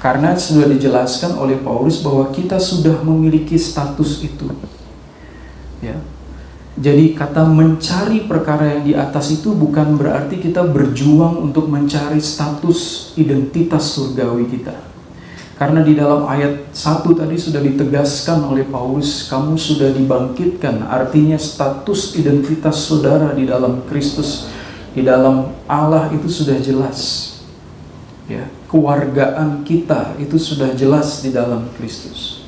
Karena sudah dijelaskan oleh Paulus bahwa kita sudah memiliki status itu. Ya. Jadi kata mencari perkara yang di atas itu bukan berarti kita berjuang untuk mencari status identitas surgawi kita. Karena di dalam ayat 1 tadi sudah ditegaskan oleh Paulus, kamu sudah dibangkitkan. Artinya status identitas saudara di dalam Kristus, di dalam Allah itu sudah jelas. Ya, kewargaan kita itu sudah jelas di dalam Kristus.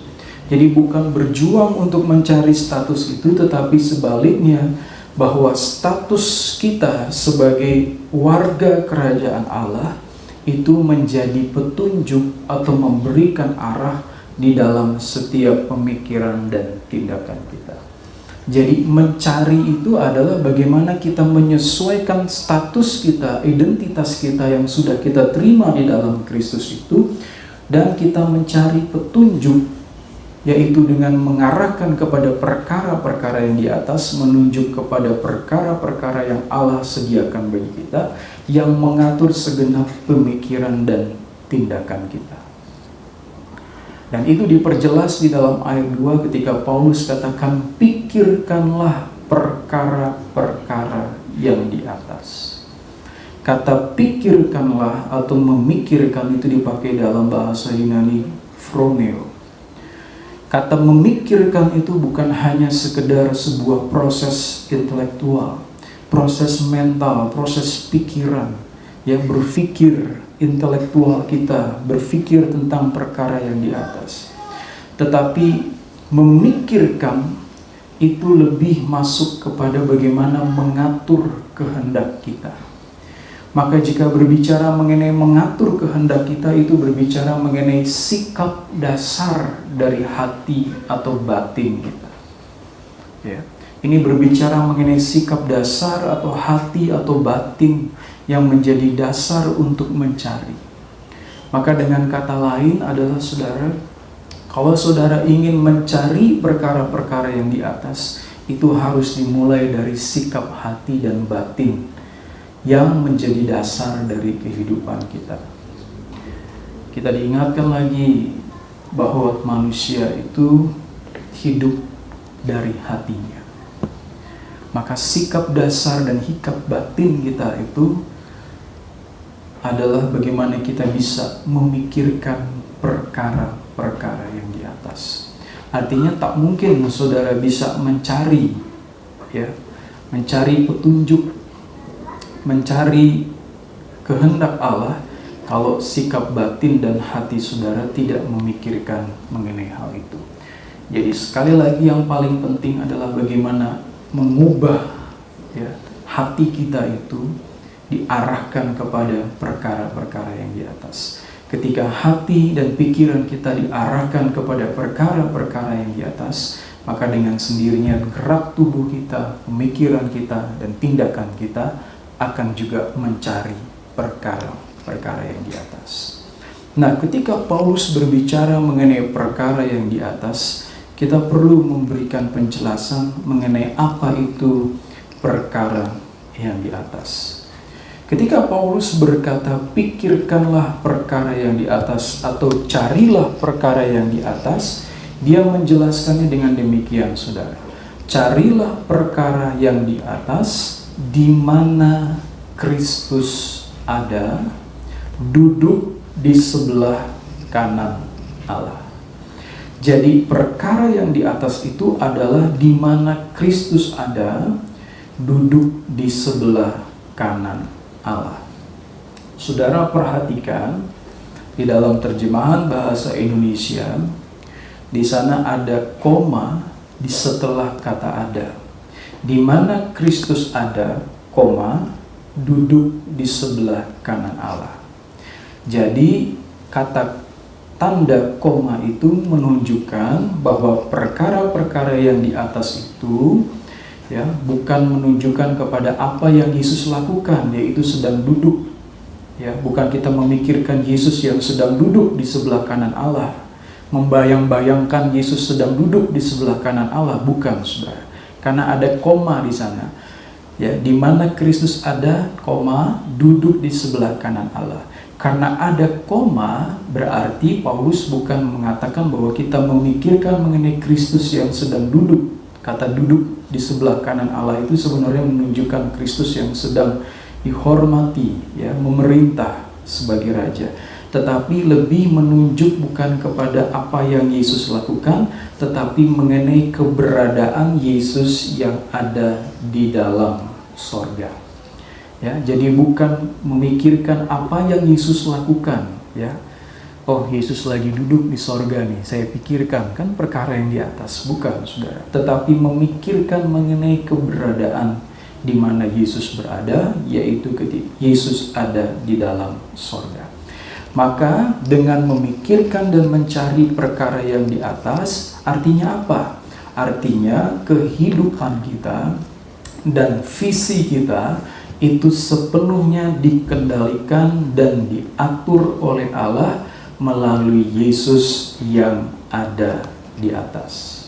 Jadi bukan berjuang untuk mencari status itu, tetapi sebaliknya bahwa status kita sebagai warga kerajaan Allah itu menjadi petunjuk atau memberikan arah di dalam setiap pemikiran dan tindakan kita. Jadi mencari itu adalah bagaimana kita menyesuaikan status kita, identitas kita yang sudah kita terima di dalam Kristus itu, dan kita mencari petunjuk, yaitu dengan mengarahkan kepada perkara-perkara yang di atas, menunjuk kepada perkara-perkara yang Allah sediakan bagi kita, yang mengatur segenap pemikiran dan tindakan kita. Dan itu diperjelas di dalam ayat 2 ketika Paulus katakan, pikirkanlah perkara-perkara yang di atas. Kata pikirkanlah atau memikirkan itu dipakai dalam bahasa Yunani phroneo. Kata memikirkan itu bukan hanya sekedar sebuah proses intelektual, proses mental, proses pikiran, yang berpikir intelektual kita, berpikir tentang perkara yang di atas. Tetapi memikirkan itu lebih masuk kepada bagaimana mengatur kehendak kita. Maka jika berbicara mengenai mengatur kehendak kita, itu berbicara mengenai sikap dasar dari hati atau batin kita. Ya. Ini berbicara mengenai sikap dasar atau hati atau batin yang menjadi dasar untuk mencari. Maka dengan kata lain adalah saudara, kalau saudara ingin mencari perkara-perkara yang di atas, itu harus dimulai dari sikap hati dan batin yang menjadi dasar dari kehidupan kita. Kita diingatkan lagi bahwa manusia itu hidup dari hatinya. Maka sikap dasar dan sikap batin kita itu adalah bagaimana kita bisa memikirkan perkara-perkara yang di atas. Artinya tak mungkin saudara bisa mencari, ya, mencari petunjuk, mencari kehendak Allah kalau sikap batin dan hati saudara tidak memikirkan mengenai hal itu. Jadi sekali lagi yang paling penting adalah bagaimana mengubah, ya, hati kita itu diarahkan kepada perkara-perkara yang di atas. Ketika hati dan pikiran kita diarahkan kepada perkara-perkara yang di atas, maka dengan sendirinya gerak tubuh kita, pemikiran kita, dan tindakan kita akan juga mencari perkara-perkara yang di atas. Nah, ketika Paulus berbicara mengenai perkara yang di atas, kita perlu memberikan penjelasan mengenai apa itu perkara yang di atas. Ketika Paulus berkata, pikirkanlah perkara yang di atas atau carilah perkara yang di atas, dia menjelaskannya dengan demikian, saudara. Carilah perkara yang di atas, di mana Kristus ada, duduk di sebelah kanan Allah. Jadi perkara yang di atas itu adalah di mana Kristus ada, duduk di sebelah kanan Allah. Saudara perhatikan di dalam terjemahan bahasa Indonesia, di sana ada koma di setelah kata ada. Di mana Kristus ada, koma, duduk di sebelah kanan Allah. Jadi kata tanda koma itu menunjukkan bahwa perkara-perkara yang di atas itu bukan menunjukkan kepada apa yang Yesus lakukan, yaitu sedang duduk. Bukan kita memikirkan Yesus yang sedang duduk di sebelah kanan Allah, membayang-bayangkan Yesus sedang duduk di sebelah kanan Allah, bukan, saudara. Karena ada koma di sana. Di mana Kristus ada, koma, duduk di sebelah kanan Allah. Karena ada koma, berarti Paulus bukan mengatakan bahwa kita memikirkan mengenai Kristus yang sedang duduk. Kata duduk di sebelah kanan Allah itu sebenarnya menunjukkan Kristus yang sedang dihormati, memerintah sebagai raja. Tetapi lebih menunjuk bukan kepada apa yang Yesus lakukan, tetapi mengenai keberadaan Yesus yang ada di dalam sorga. Jadi bukan memikirkan apa yang Yesus lakukan. Oh, Yesus lagi duduk di sorga nih, saya pikirkan, kan perkara yang di atas. Bukan, saudara. Tetapi memikirkan mengenai keberadaan di mana Yesus berada, yaitu ketika Yesus ada di dalam sorga. Maka dengan memikirkan dan mencari perkara yang di atas, artinya apa? Artinya kehidupan kita dan visi kita itu sepenuhnya dikendalikan dan diatur oleh Allah melalui Yesus yang ada di atas.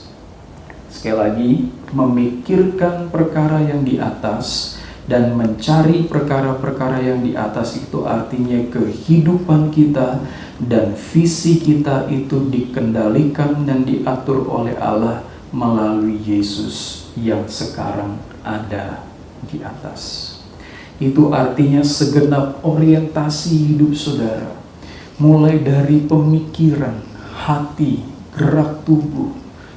Sekali lagi, memikirkan perkara yang di atas dan mencari perkara-perkara yang di atas itu artinya kehidupan kita dan visi kita itu dikendalikan dan diatur oleh Allah melalui Yesus yang sekarang ada di atas. Itu artinya segenap orientasi hidup saudara, mulai dari pemikiran, hati, gerak tubuh,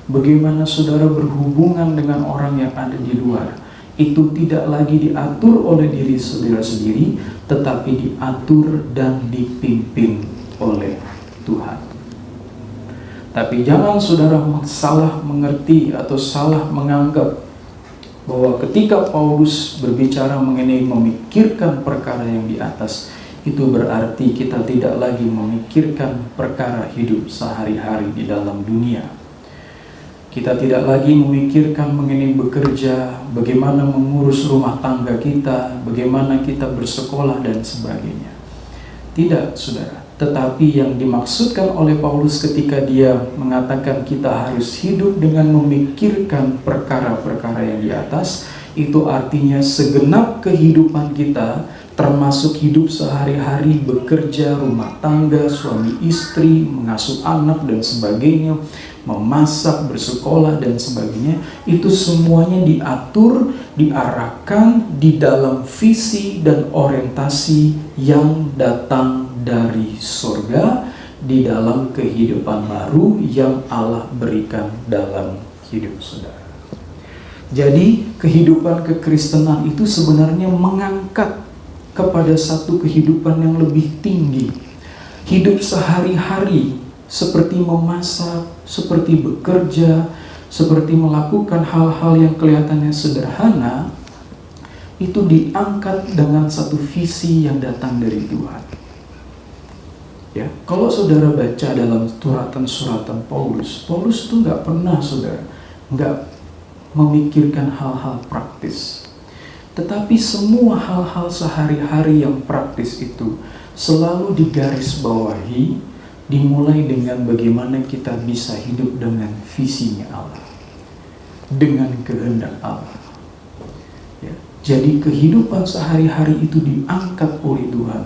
bagaimana saudara berhubungan dengan orang yang ada di luar, itu tidak lagi diatur oleh diri saudara sendiri, tetapi diatur dan dipimpin oleh Tuhan. Tapi jangan saudara salah mengerti atau salah menganggap bahwa ketika Paulus berbicara mengenai memikirkan perkara yang di atas, itu berarti kita tidak lagi memikirkan perkara hidup sehari-hari di dalam dunia. Kita tidak lagi memikirkan mengenai bekerja, bagaimana mengurus rumah tangga kita, bagaimana kita bersekolah dan sebagainya. Tidak, saudara. Tetapi yang dimaksudkan oleh Paulus ketika dia mengatakan kita harus hidup dengan memikirkan perkara-perkara yang di atas, itu artinya segenap kehidupan kita, termasuk hidup sehari-hari, bekerja, rumah tangga, suami istri, mengasuh anak dan sebagainya, memasak, bersekolah dan sebagainya, itu semuanya diatur, diarahkan di dalam visi dan orientasi yang datang dari surga di dalam kehidupan baru yang Allah berikan dalam hidup saudara. Jadi kehidupan kekristenan itu sebenarnya mengangkat kepada satu kehidupan yang lebih tinggi. Hidup sehari-hari seperti memasak, seperti bekerja, seperti melakukan hal-hal yang kelihatannya sederhana, itu diangkat dengan satu visi yang datang dari Tuhan. Ya, kalau saudara baca dalam suratan-suratan Paulus tuh nggak pernah saudara nggak memikirkan hal-hal praktis. Tetapi semua hal-hal sehari-hari yang praktis itu selalu digarisbawahi, dimulai dengan bagaimana kita bisa hidup dengan visinya Allah, dengan kehendak Allah. Ya, jadi kehidupan sehari-hari itu diangkat oleh Tuhan,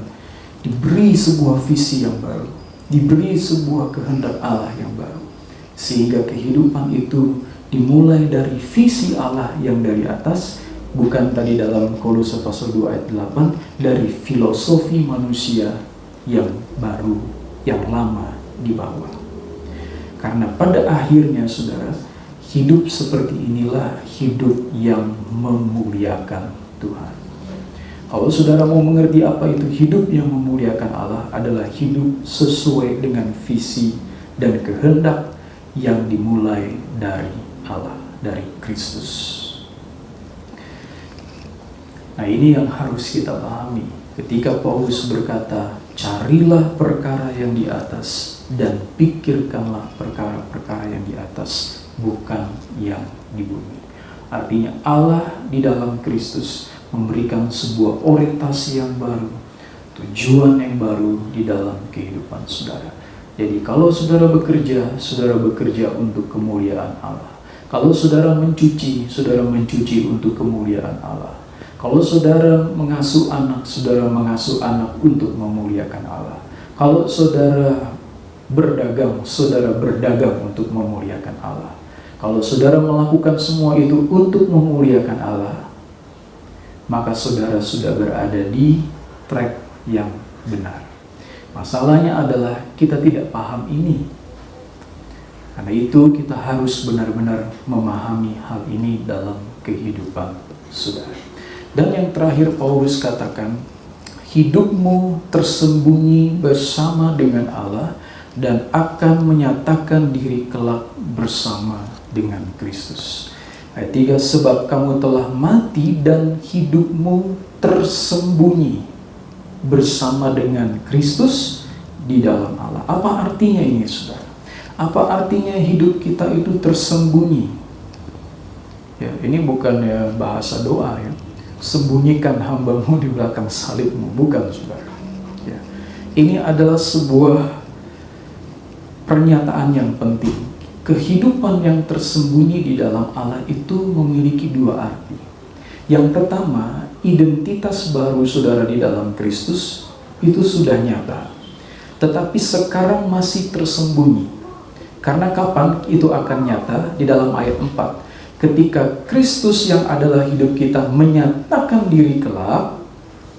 diberi sebuah visi yang baru, diberi sebuah kehendak Allah yang baru, sehingga kehidupan itu dimulai dari visi Allah yang dari atas, bukan tadi dalam Kolose pasal 2 ayat 8, dari filosofi manusia yang baru, yang lama di bawah. Karena pada akhirnya saudara, hidup seperti inilah hidup yang memuliakan Tuhan. Kalau saudara mau mengerti apa itu hidup yang memuliakan Allah, adalah hidup sesuai dengan visi dan kehendak yang dimulai dari Allah, dari Kristus. Nah, ini yang harus kita pahami ketika Paulus berkata, carilah perkara yang di atas dan pikirkanlah perkara-perkara yang di atas, bukan yang di bumi. Artinya Allah di dalam Kristus memberikan sebuah orientasi yang baru, tujuan yang baru di dalam kehidupan saudara. Jadi kalau saudara bekerja untuk kemuliaan Allah. Kalau saudara mencuci untuk kemuliaan Allah. Kalau saudara mengasuh anak untuk memuliakan Allah. Kalau saudara berdagang untuk memuliakan Allah. Kalau saudara melakukan semua itu untuk memuliakan Allah, maka saudara sudah berada di track yang benar. Masalahnya adalah kita tidak paham ini. Karena itu kita harus benar-benar memahami hal ini dalam kehidupan saudara. Dan yang terakhir Paulus katakan, hidupmu tersembunyi bersama dengan Allah dan akan menyatakan diri kelak bersama dengan Kristus. Ayat 3, sebab kamu telah mati dan hidupmu tersembunyi bersama dengan Kristus di dalam Allah. Apa artinya ini saudara? Apa artinya hidup kita itu tersembunyi? Ya, ini bukannya bahasa doa ya. Sembunyikan hambamu di belakang salibmu, bukan saudara. Ya. Ini adalah sebuah pernyataan yang penting. Kehidupan yang tersembunyi di dalam Allah itu memiliki dua arti. Yang pertama, identitas baru saudara di dalam Kristus itu sudah nyata, tetapi sekarang masih tersembunyi. Karena kapan itu akan nyata? Di dalam ayat 4. Ketika Kristus yang adalah hidup kita menyatakan diri kelak,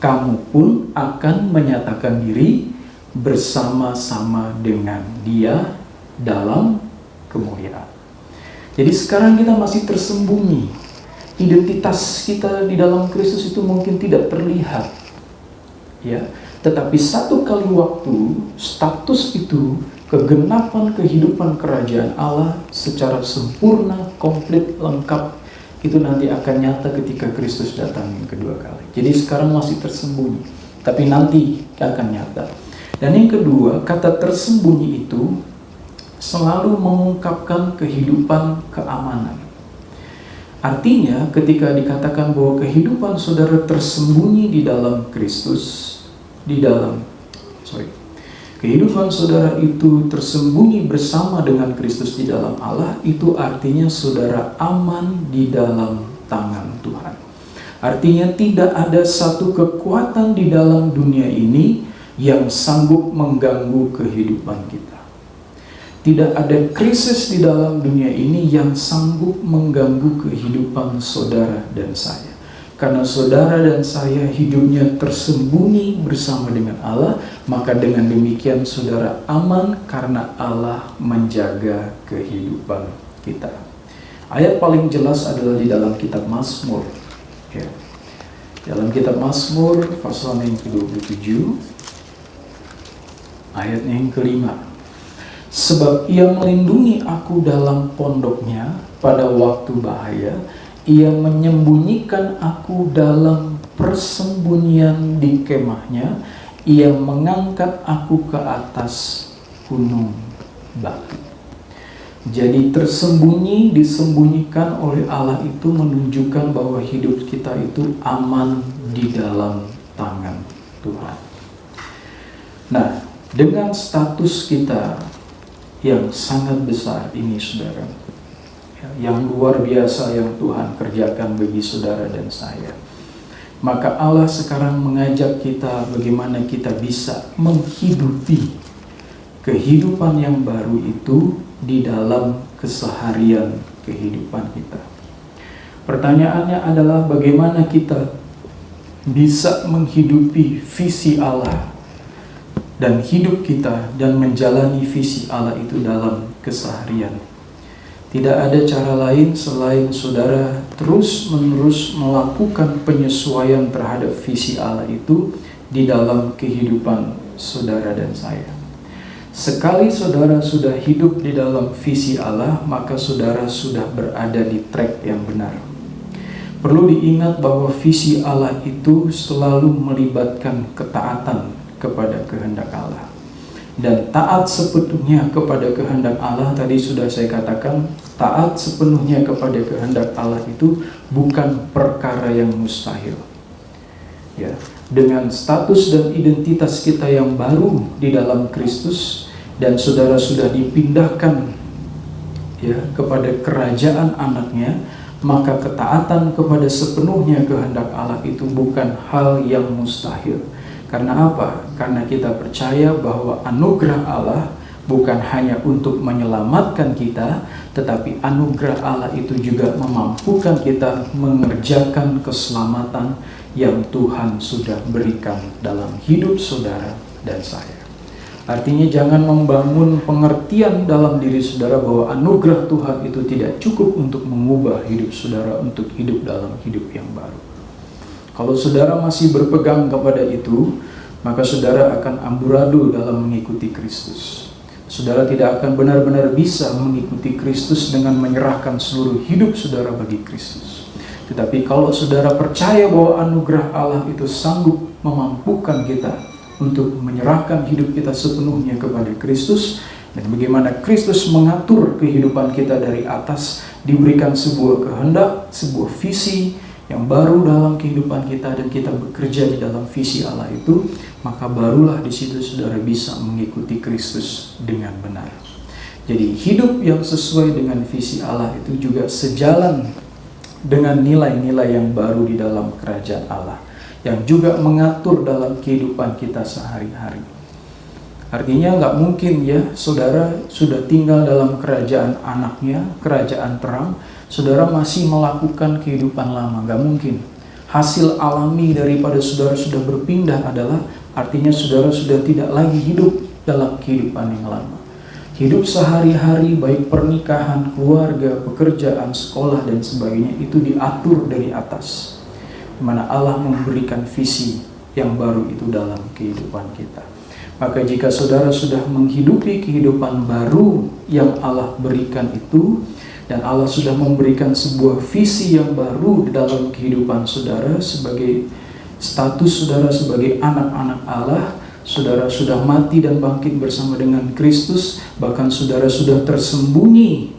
kamu pun akan menyatakan diri bersama-sama dengan Dia dalam kemuliaan. Jadi sekarang kita masih tersembunyi. Identitas kita di dalam Kristus itu mungkin tidak terlihat. Ya, tetapi satu kali waktu status itu, kegenapan kehidupan kerajaan Allah secara sempurna, komplit, lengkap, itu nanti akan nyata ketika Kristus datang yang kedua kali. Jadi sekarang masih tersembunyi, tapi nanti akan nyata. Dan yang kedua, kata tersembunyi itu selalu mengungkapkan kehidupan keamanan. Artinya ketika dikatakan bahwa kehidupan saudara tersembunyi di dalam Kristus, kehidupan saudara itu tersembunyi bersama dengan Kristus di dalam Allah, itu artinya saudara aman di dalam tangan Tuhan. Artinya tidak ada satu kekuatan di dalam dunia ini yang sanggup mengganggu kehidupan kita. Tidak ada krisis di dalam dunia ini yang sanggup mengganggu kehidupan saudara dan saya. Karena saudara dan saya hidupnya tersembunyi bersama dengan Allah, maka dengan demikian saudara aman karena Allah menjaga kehidupan kita. Ayat paling jelas adalah di dalam kitab Mazmur. Ya. Dalam kitab Mazmur pasal yang ke-27, ayatnya yang ke-5. Sebab Ia melindungi aku dalam pondoknya pada waktu bahaya. Ia menyembunyikan aku dalam persembunyian di kemahnya. Ia mengangkat aku ke atas gunung batu. Jadi disembunyikan oleh Allah itu menunjukkan bahwa hidup kita itu aman di dalam tangan Tuhan. Nah, dengan status kita yang sangat besar ini, saudara, yang luar biasa yang Tuhan kerjakan bagi saudara dan saya, maka Allah sekarang mengajak kita bagaimana kita bisa menghidupi kehidupan yang baru itu di dalam keseharian kehidupan kita. Pertanyaannya adalah bagaimana kita bisa menghidupi visi Allah dan hidup kita dan menjalani visi Allah itu dalam keseharian. Tidak ada cara lain selain saudara terus-menerus melakukan penyesuaian terhadap visi Allah itu di dalam kehidupan saudara dan saya. Sekali saudara sudah hidup di dalam visi Allah, maka saudara sudah berada di track yang benar. Perlu diingat bahwa visi Allah itu selalu melibatkan ketaatan kepada kehendak Allah. Dan taat sepenuhnya kepada kehendak Allah, tadi sudah saya katakan, taat sepenuhnya kepada kehendak Allah itu bukan perkara yang mustahil. Ya, dengan status dan identitas kita yang baru di dalam Kristus, dan saudara sudah dipindahkan ya kepada kerajaan anaknya, maka ketaatan kepada sepenuhnya kehendak Allah itu bukan hal yang mustahil. Karena apa? Karena kita percaya bahwa anugerah Allah bukan hanya untuk menyelamatkan kita, tetapi anugerah Allah itu juga memampukan kita mengerjakan keselamatan yang Tuhan sudah berikan dalam hidup saudara dan saya. Artinya jangan membangun pengertian dalam diri saudara bahwa anugerah Tuhan itu tidak cukup untuk mengubah hidup saudara untuk hidup dalam hidup yang baru. Kalau saudara masih berpegang kepada itu, maka saudara akan amburadul dalam mengikuti Kristus. Saudara tidak akan benar-benar bisa mengikuti Kristus dengan menyerahkan seluruh hidup saudara bagi Kristus. Tetapi kalau saudara percaya bahwa anugerah Allah itu sanggup memampukan kita untuk menyerahkan hidup kita sepenuhnya kepada Kristus, dan bagaimana Kristus mengatur kehidupan kita dari atas, diberikan sebuah kehendak, sebuah visi yang baru dalam kehidupan kita, dan kita bekerja di dalam visi Allah itu, maka barulah di situ saudara bisa mengikuti Kristus dengan benar. Jadi hidup yang sesuai dengan visi Allah itu juga sejalan dengan nilai-nilai yang baru di dalam kerajaan Allah, yang juga mengatur dalam kehidupan kita sehari-hari. Artinya nggak mungkin ya saudara sudah tinggal dalam kerajaan anaknya, kerajaan terang, saudara masih melakukan kehidupan lama. Nggak mungkin. Hasil alami daripada saudara sudah berpindah adalah artinya saudara sudah tidak lagi hidup dalam kehidupan yang lama. Hidup sehari-hari, baik pernikahan, keluarga, pekerjaan, sekolah, dan sebagainya, itu diatur dari atas, di mana Allah memberikan visi yang baru itu dalam kehidupan kita. Maka jika saudara sudah menghidupi kehidupan baru yang Allah berikan itu, dan Allah sudah memberikan sebuah visi yang baru di dalam kehidupan saudara sebagai status saudara sebagai anak-anak Allah, saudara sudah mati dan bangkit bersama dengan Kristus, bahkan saudara sudah tersembunyi,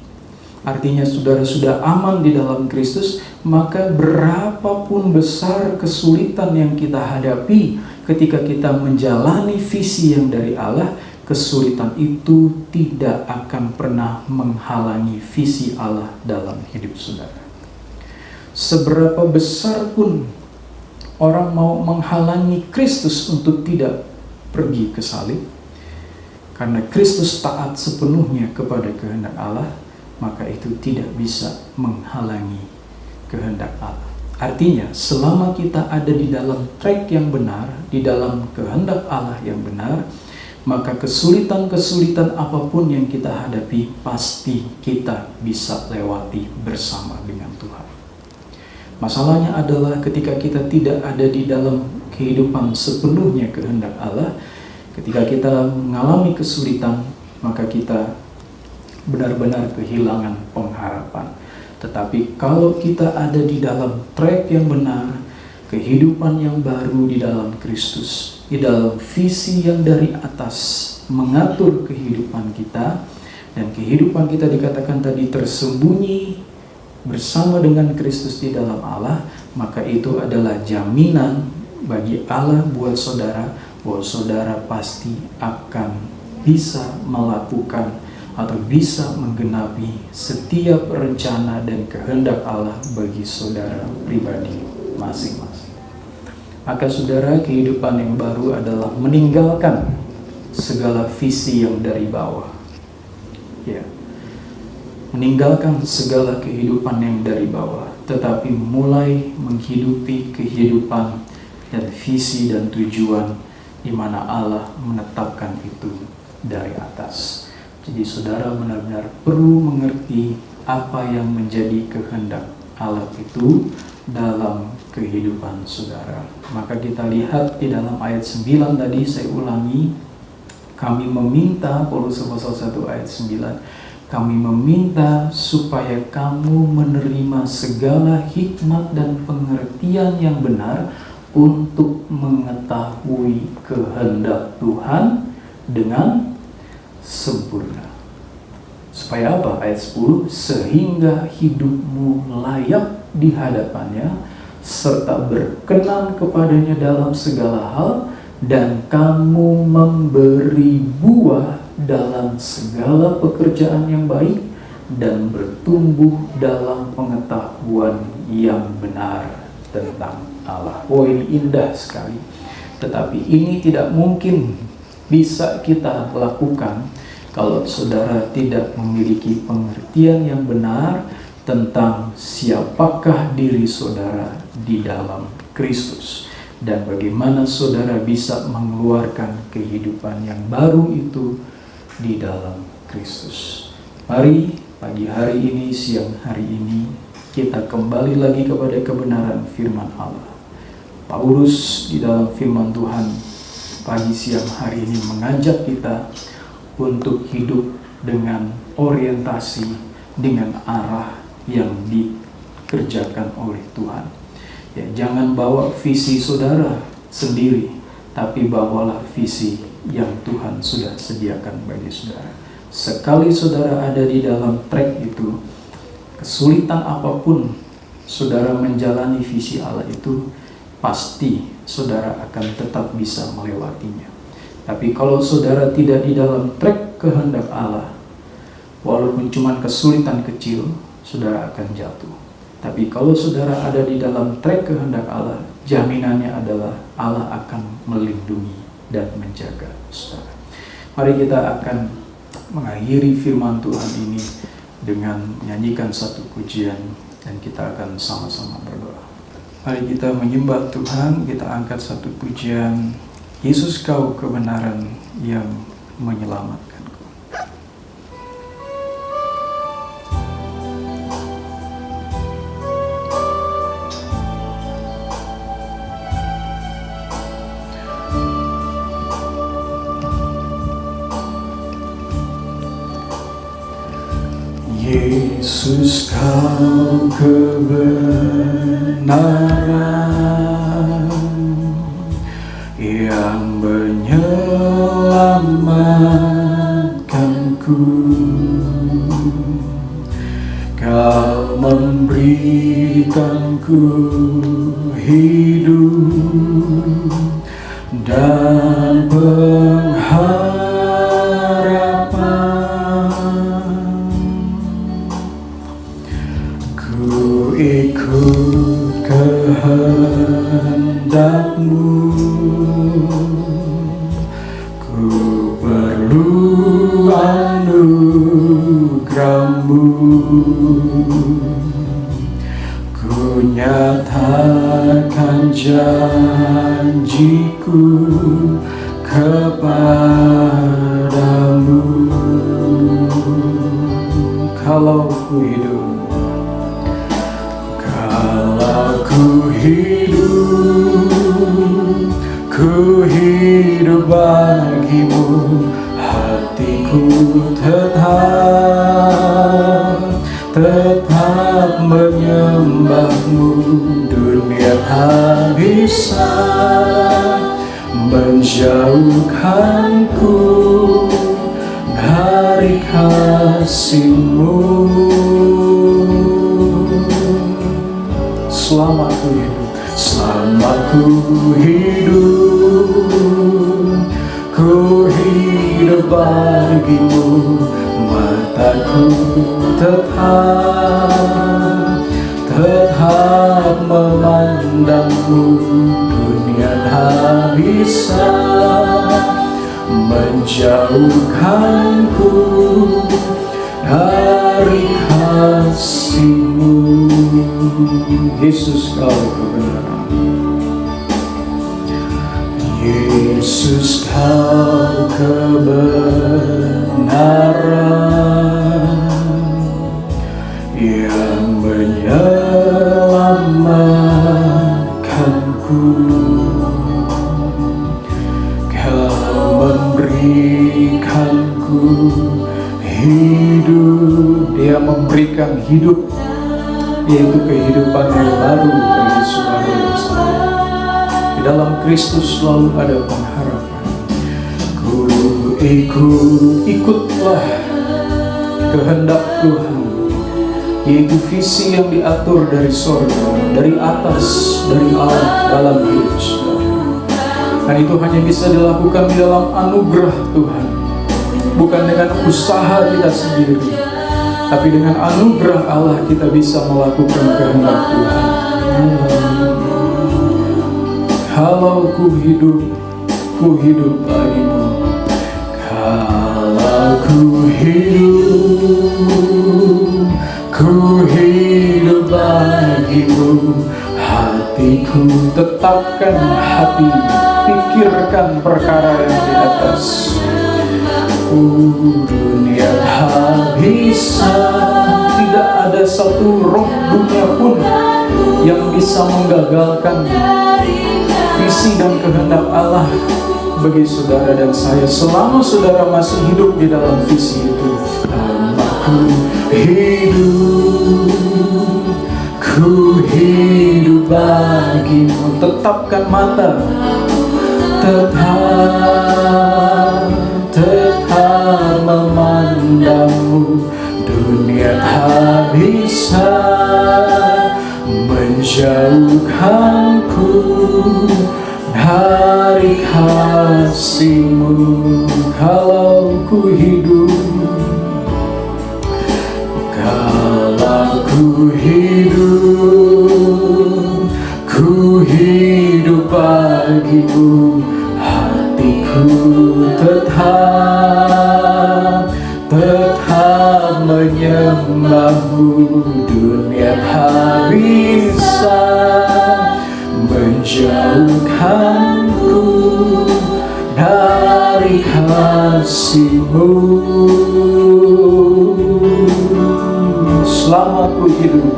artinya saudara sudah aman di dalam Kristus, maka berapapun besar kesulitan yang kita hadapi ketika kita menjalani visi yang dari Allah, kesulitan itu tidak akan pernah menghalangi visi Allah dalam hidup saudara. Seberapa besar pun orang mau menghalangi Kristus untuk tidak pergi ke salib, karena Kristus taat sepenuhnya kepada kehendak Allah, maka itu tidak bisa menghalangi kehendak Allah. Artinya, selama kita ada di dalam track yang benar, di dalam kehendak Allah yang benar, maka kesulitan-kesulitan apapun yang kita hadapi, pasti kita bisa lewati bersama dengan Tuhan. Masalahnya adalah ketika kita tidak ada di dalam kehidupan sepenuhnya kehendak Allah, ketika kita mengalami kesulitan, maka kita benar-benar kehilangan pengharapan. Tetapi kalau kita ada di dalam track yang benar, kehidupan yang baru di dalam Kristus, di dalam visi yang dari atas mengatur kehidupan kita, dan kehidupan kita dikatakan tadi tersembunyi bersama dengan Kristus di dalam Allah, maka itu adalah jaminan bagi Allah buat saudara bahwa saudara pasti akan bisa melakukan atau bisa menggenapi setiap rencana dan kehendak Allah bagi saudara pribadi masing-masing. Maka saudara, kehidupan yang baru adalah meninggalkan segala visi yang dari bawah. Ya. Meninggalkan segala kehidupan yang dari bawah, tetapi mulai menghidupi kehidupan dan visi dan tujuan di mana Allah menetapkan itu dari atas. Jadi saudara benar-benar perlu mengerti apa yang menjadi kehendak Allah itu dalam kehidupan saudara. Maka kita lihat di dalam ayat 9 tadi, saya ulangi, kami meminta, Paulus pasal 1 ayat 9, kami meminta supaya kamu menerima segala hikmat dan pengertian yang benar untuk mengetahui kehendak Tuhan dengan sempurna. Supaya apa? Ayat 10, sehingga hidupmu layak di hadapannya, serta berkenan kepadanya dalam segala hal, dan kamu memberi buah dalam segala pekerjaan yang baik, dan bertumbuh dalam pengetahuan yang benar tentang Allah. Oh, ini indah sekali. Tetapi ini tidak mungkin bisa kita lakukan kalau saudara tidak memiliki pengertian yang benar tentang siapakah diri saudara di dalam Kristus, dan bagaimana saudara bisa mengeluarkan kehidupan yang baru itu di dalam Kristus. Mari pagi hari ini, siang hari ini, kita kembali lagi kepada kebenaran firman Allah. Paulus di dalam firman Tuhan pagi siang hari ini mengajak kita untuk hidup dengan orientasi, dengan arah yang dikerjakan oleh Tuhan. Ya, jangan bawa visi saudara sendiri, tapi bawalah visi yang Tuhan sudah sediakan bagi saudara. Sekali saudara ada di dalam track itu, kesulitan apapun saudara menjalani visi Allah itu, pasti saudara akan tetap bisa melewatinya. Tapi kalau saudara tidak di dalam track kehendak Allah, walaupun cuma kesulitan kecil, saudara akan jatuh. Tapi kalau saudara ada di dalam track kehendak Allah, jaminannya adalah Allah akan melindungi dan menjaga saudara. Mari kita akan mengakhiri firman Tuhan ini dengan menyanyikan satu pujian, dan kita akan sama-sama berdoa. Mari kita menyembah Tuhan, kita angkat satu pujian, Yesus kau kebenaran yang menyelamatkanku. Yesus kau kebenaran yang menyelamatkanku, kau memberikanku hidup dan pengharapan. Ku ikut kehendak-Mu, ku perlu anugerah-Mu, ku nyatakan janjiku kepadamu. Kalau ku hidup, ku hidup bagimu, hatiku tetap menyembah-Mu. Dunia tak bisa menjauhkanku dari kasih-Mu. Selama ku hidup, selama ku hidup bagi-Mu. Mataku tetap memandang-Mu. Dunia tak bisa menjauhkanku dari kasih-Mu. Yesus, Kau kebenaran. Yesus, Kau kebenaran yang menyelamatkanku. Kau memberikanku hidup. Dia memberikan hidup, yaitu kehidupan yang baru bagi saudara dan saya. Di dalam Kristus selalu ada pengharapan. Ikutlah kehendak Tuhan, yaitu visi yang diatur dari sorga, dari atas, dari Allah dalam hidup saudara. Dan itu hanya bisa dilakukan di dalam anugerah Tuhan, bukan dengan usaha kita sendiri, tapi dengan anugerah Allah kita bisa melakukan kehendak Tuhan. Kalau ku hidup bagi-Mu. Kalau ku hidup bagi-Mu. Hatiku tetapkan hati, pikirkan perkara yang di atas. Dunia tak bisa, tidak ada satu roh dunia pun yang bisa menggagalkan visi dan kehendak Allah bagi saudara dan saya, selama saudara masih hidup di dalam visi itu. Ku hidup bagi-Mu. Tetapkan mata, tetap memandang-Mu. Dunia tak bisa menjauhkanku dari kasih-Mu. Kalau ku hidup bagi-Mu. Hatiku tetap menyembah-Mu. Dunia tak bisa menjauhkanku dari kasih-Mu. Selama ku hidup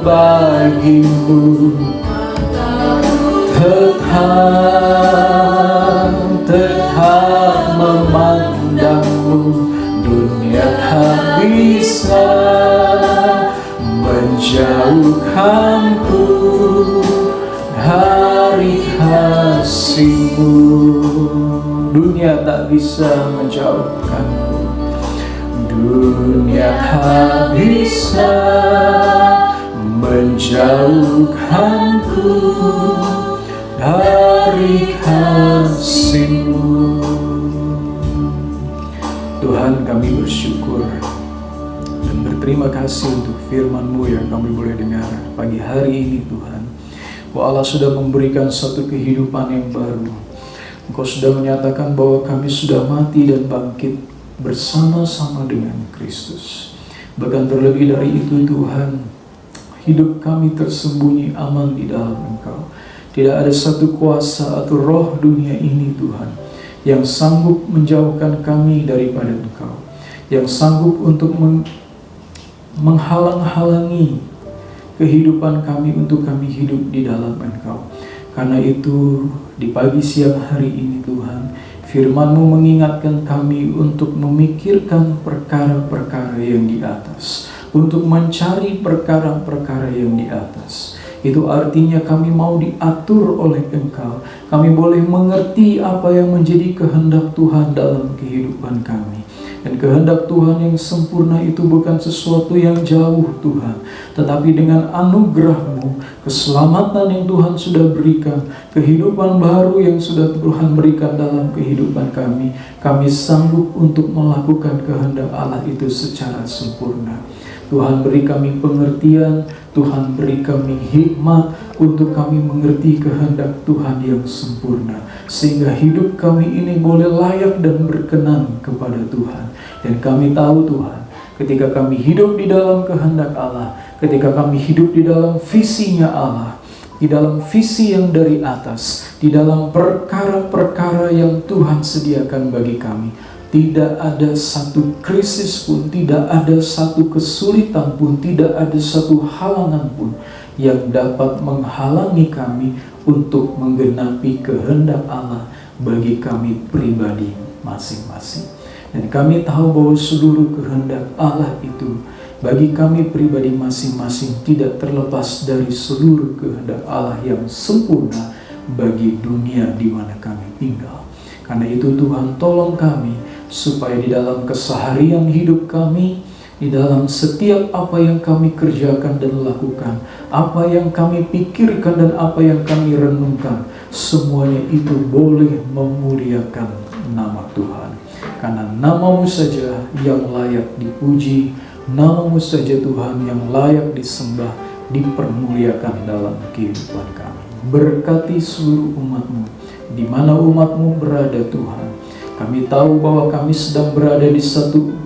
bagi-Mu. Tetap memandang-Mu. Dunia tak bisa menjauhkanku dari kasih-Mu. Dunia tak bisa menjauhkanku. Dunia tak bisa menjauhkanku dari kasih-Mu. Tuhan, kami bersyukur dan berterima kasih untuk firman-Mu yang kami boleh dengar pagi hari ini, Tuhan. Bahwa Allah sudah memberikan satu kehidupan yang baru. Engkau sudah menyatakan bahwa kami sudah mati dan bangkit bersama-sama dengan Kristus. Bahkan terlebih dari itu, Tuhan, hidup kami tersembunyi aman di dalam Engkau. Tidak ada satu kuasa atau roh dunia ini, Tuhan, yang sanggup menjauhkan kami daripada Engkau, yang sanggup untuk menghalang-halangi kehidupan kami untuk kami hidup di dalam Engkau. Karena itu, di pagi siang hari ini, Tuhan, firman-Mu mengingatkan kami untuk memikirkan perkara-perkara yang di atas, untuk mencari perkara-perkara yang di atas. Itu artinya kami mau diatur oleh Engkau. Kami boleh mengerti apa yang menjadi kehendak Tuhan dalam kehidupan kami. Dan kehendak Tuhan yang sempurna itu bukan sesuatu yang jauh Tuhan, tetapi dengan anugerah-Mu, keselamatan yang Tuhan sudah berikan, kehidupan baru yang sudah Tuhan berikan dalam kehidupan kami sanggup untuk melakukan kehendak Allah itu secara sempurna. Tuhan beri kami pengertian, Tuhan beri kami hikmat untuk kami mengerti kehendak Tuhan yang sempurna, sehingga hidup kami ini boleh layak dan berkenan kepada Tuhan. Dan kami tahu Tuhan, ketika kami hidup di dalam kehendak Allah, ketika kami hidup di dalam visinya Allah, di dalam visi yang dari atas, di dalam perkara-perkara yang Tuhan sediakan bagi kami, tidak ada satu krisis pun, tidak ada satu kesulitan pun, tidak ada satu halangan pun yang dapat menghalangi kami untuk menggenapi kehendak Allah bagi kami pribadi masing-masing. Dan kami tahu bahwa seluruh kehendak Allah itu bagi kami pribadi masing-masing tidak terlepas dari seluruh kehendak Allah yang sempurna bagi dunia di mana kami tinggal. Karena itu Tuhan tolong kami supaya di dalam keseharian hidup kami, di dalam setiap apa yang kami kerjakan dan lakukan, apa yang kami pikirkan dan apa yang kami renungkan, semuanya itu boleh memuliakan nama Tuhan. Karena nama-Mu saja yang layak dipuji, nama-Mu saja Tuhan yang layak disembah, dipermuliakan dalam kehidupan kami. Berkati seluruh umat-Mu, di mana umat-Mu berada Tuhan. Kami tahu bahwa kami sedang berada di satu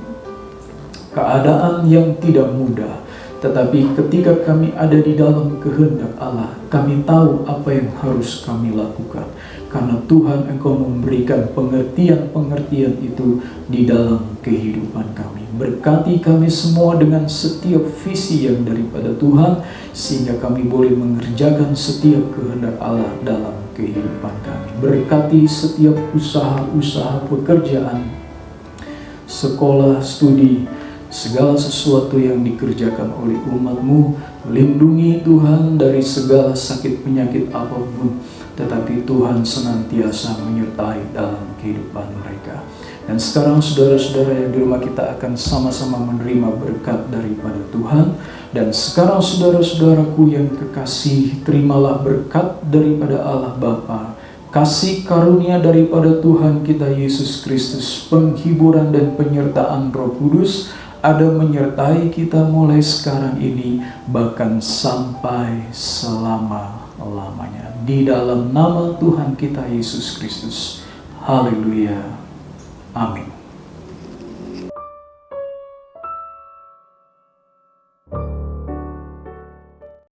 keadaan yang tidak mudah. Tetapi ketika kami ada di dalam kehendak Allah, kami tahu apa yang harus kami lakukan. Karena Tuhan Engkau memberikan pengertian-pengertian itu di dalam kehidupan kami. Berkati kami semua dengan setiap visi yang daripada Tuhan, sehingga kami boleh mengerjakan setiap kehendak Allah dalam kehidupan kami. Berkati setiap usaha-usaha pekerjaan, sekolah, studi, segala sesuatu yang dikerjakan oleh umat-Mu. Lindungi Tuhan dari segala sakit penyakit apapun, tetapi Tuhan senantiasa menyertai dalam kehidupan mereka. Dan sekarang saudara-saudara yang di rumah, kita akan sama-sama menerima berkat daripada Tuhan. Dan sekarang saudara-saudaraku yang kekasih, terimalah berkat daripada Allah Bapa, kasih karunia daripada Tuhan kita Yesus Kristus, penghiburan dan penyertaan Roh Kudus ada menyertai kita mulai sekarang ini, bahkan sampai selama-lamanya. Di dalam nama Tuhan kita Yesus Kristus. Haleluya. Amin.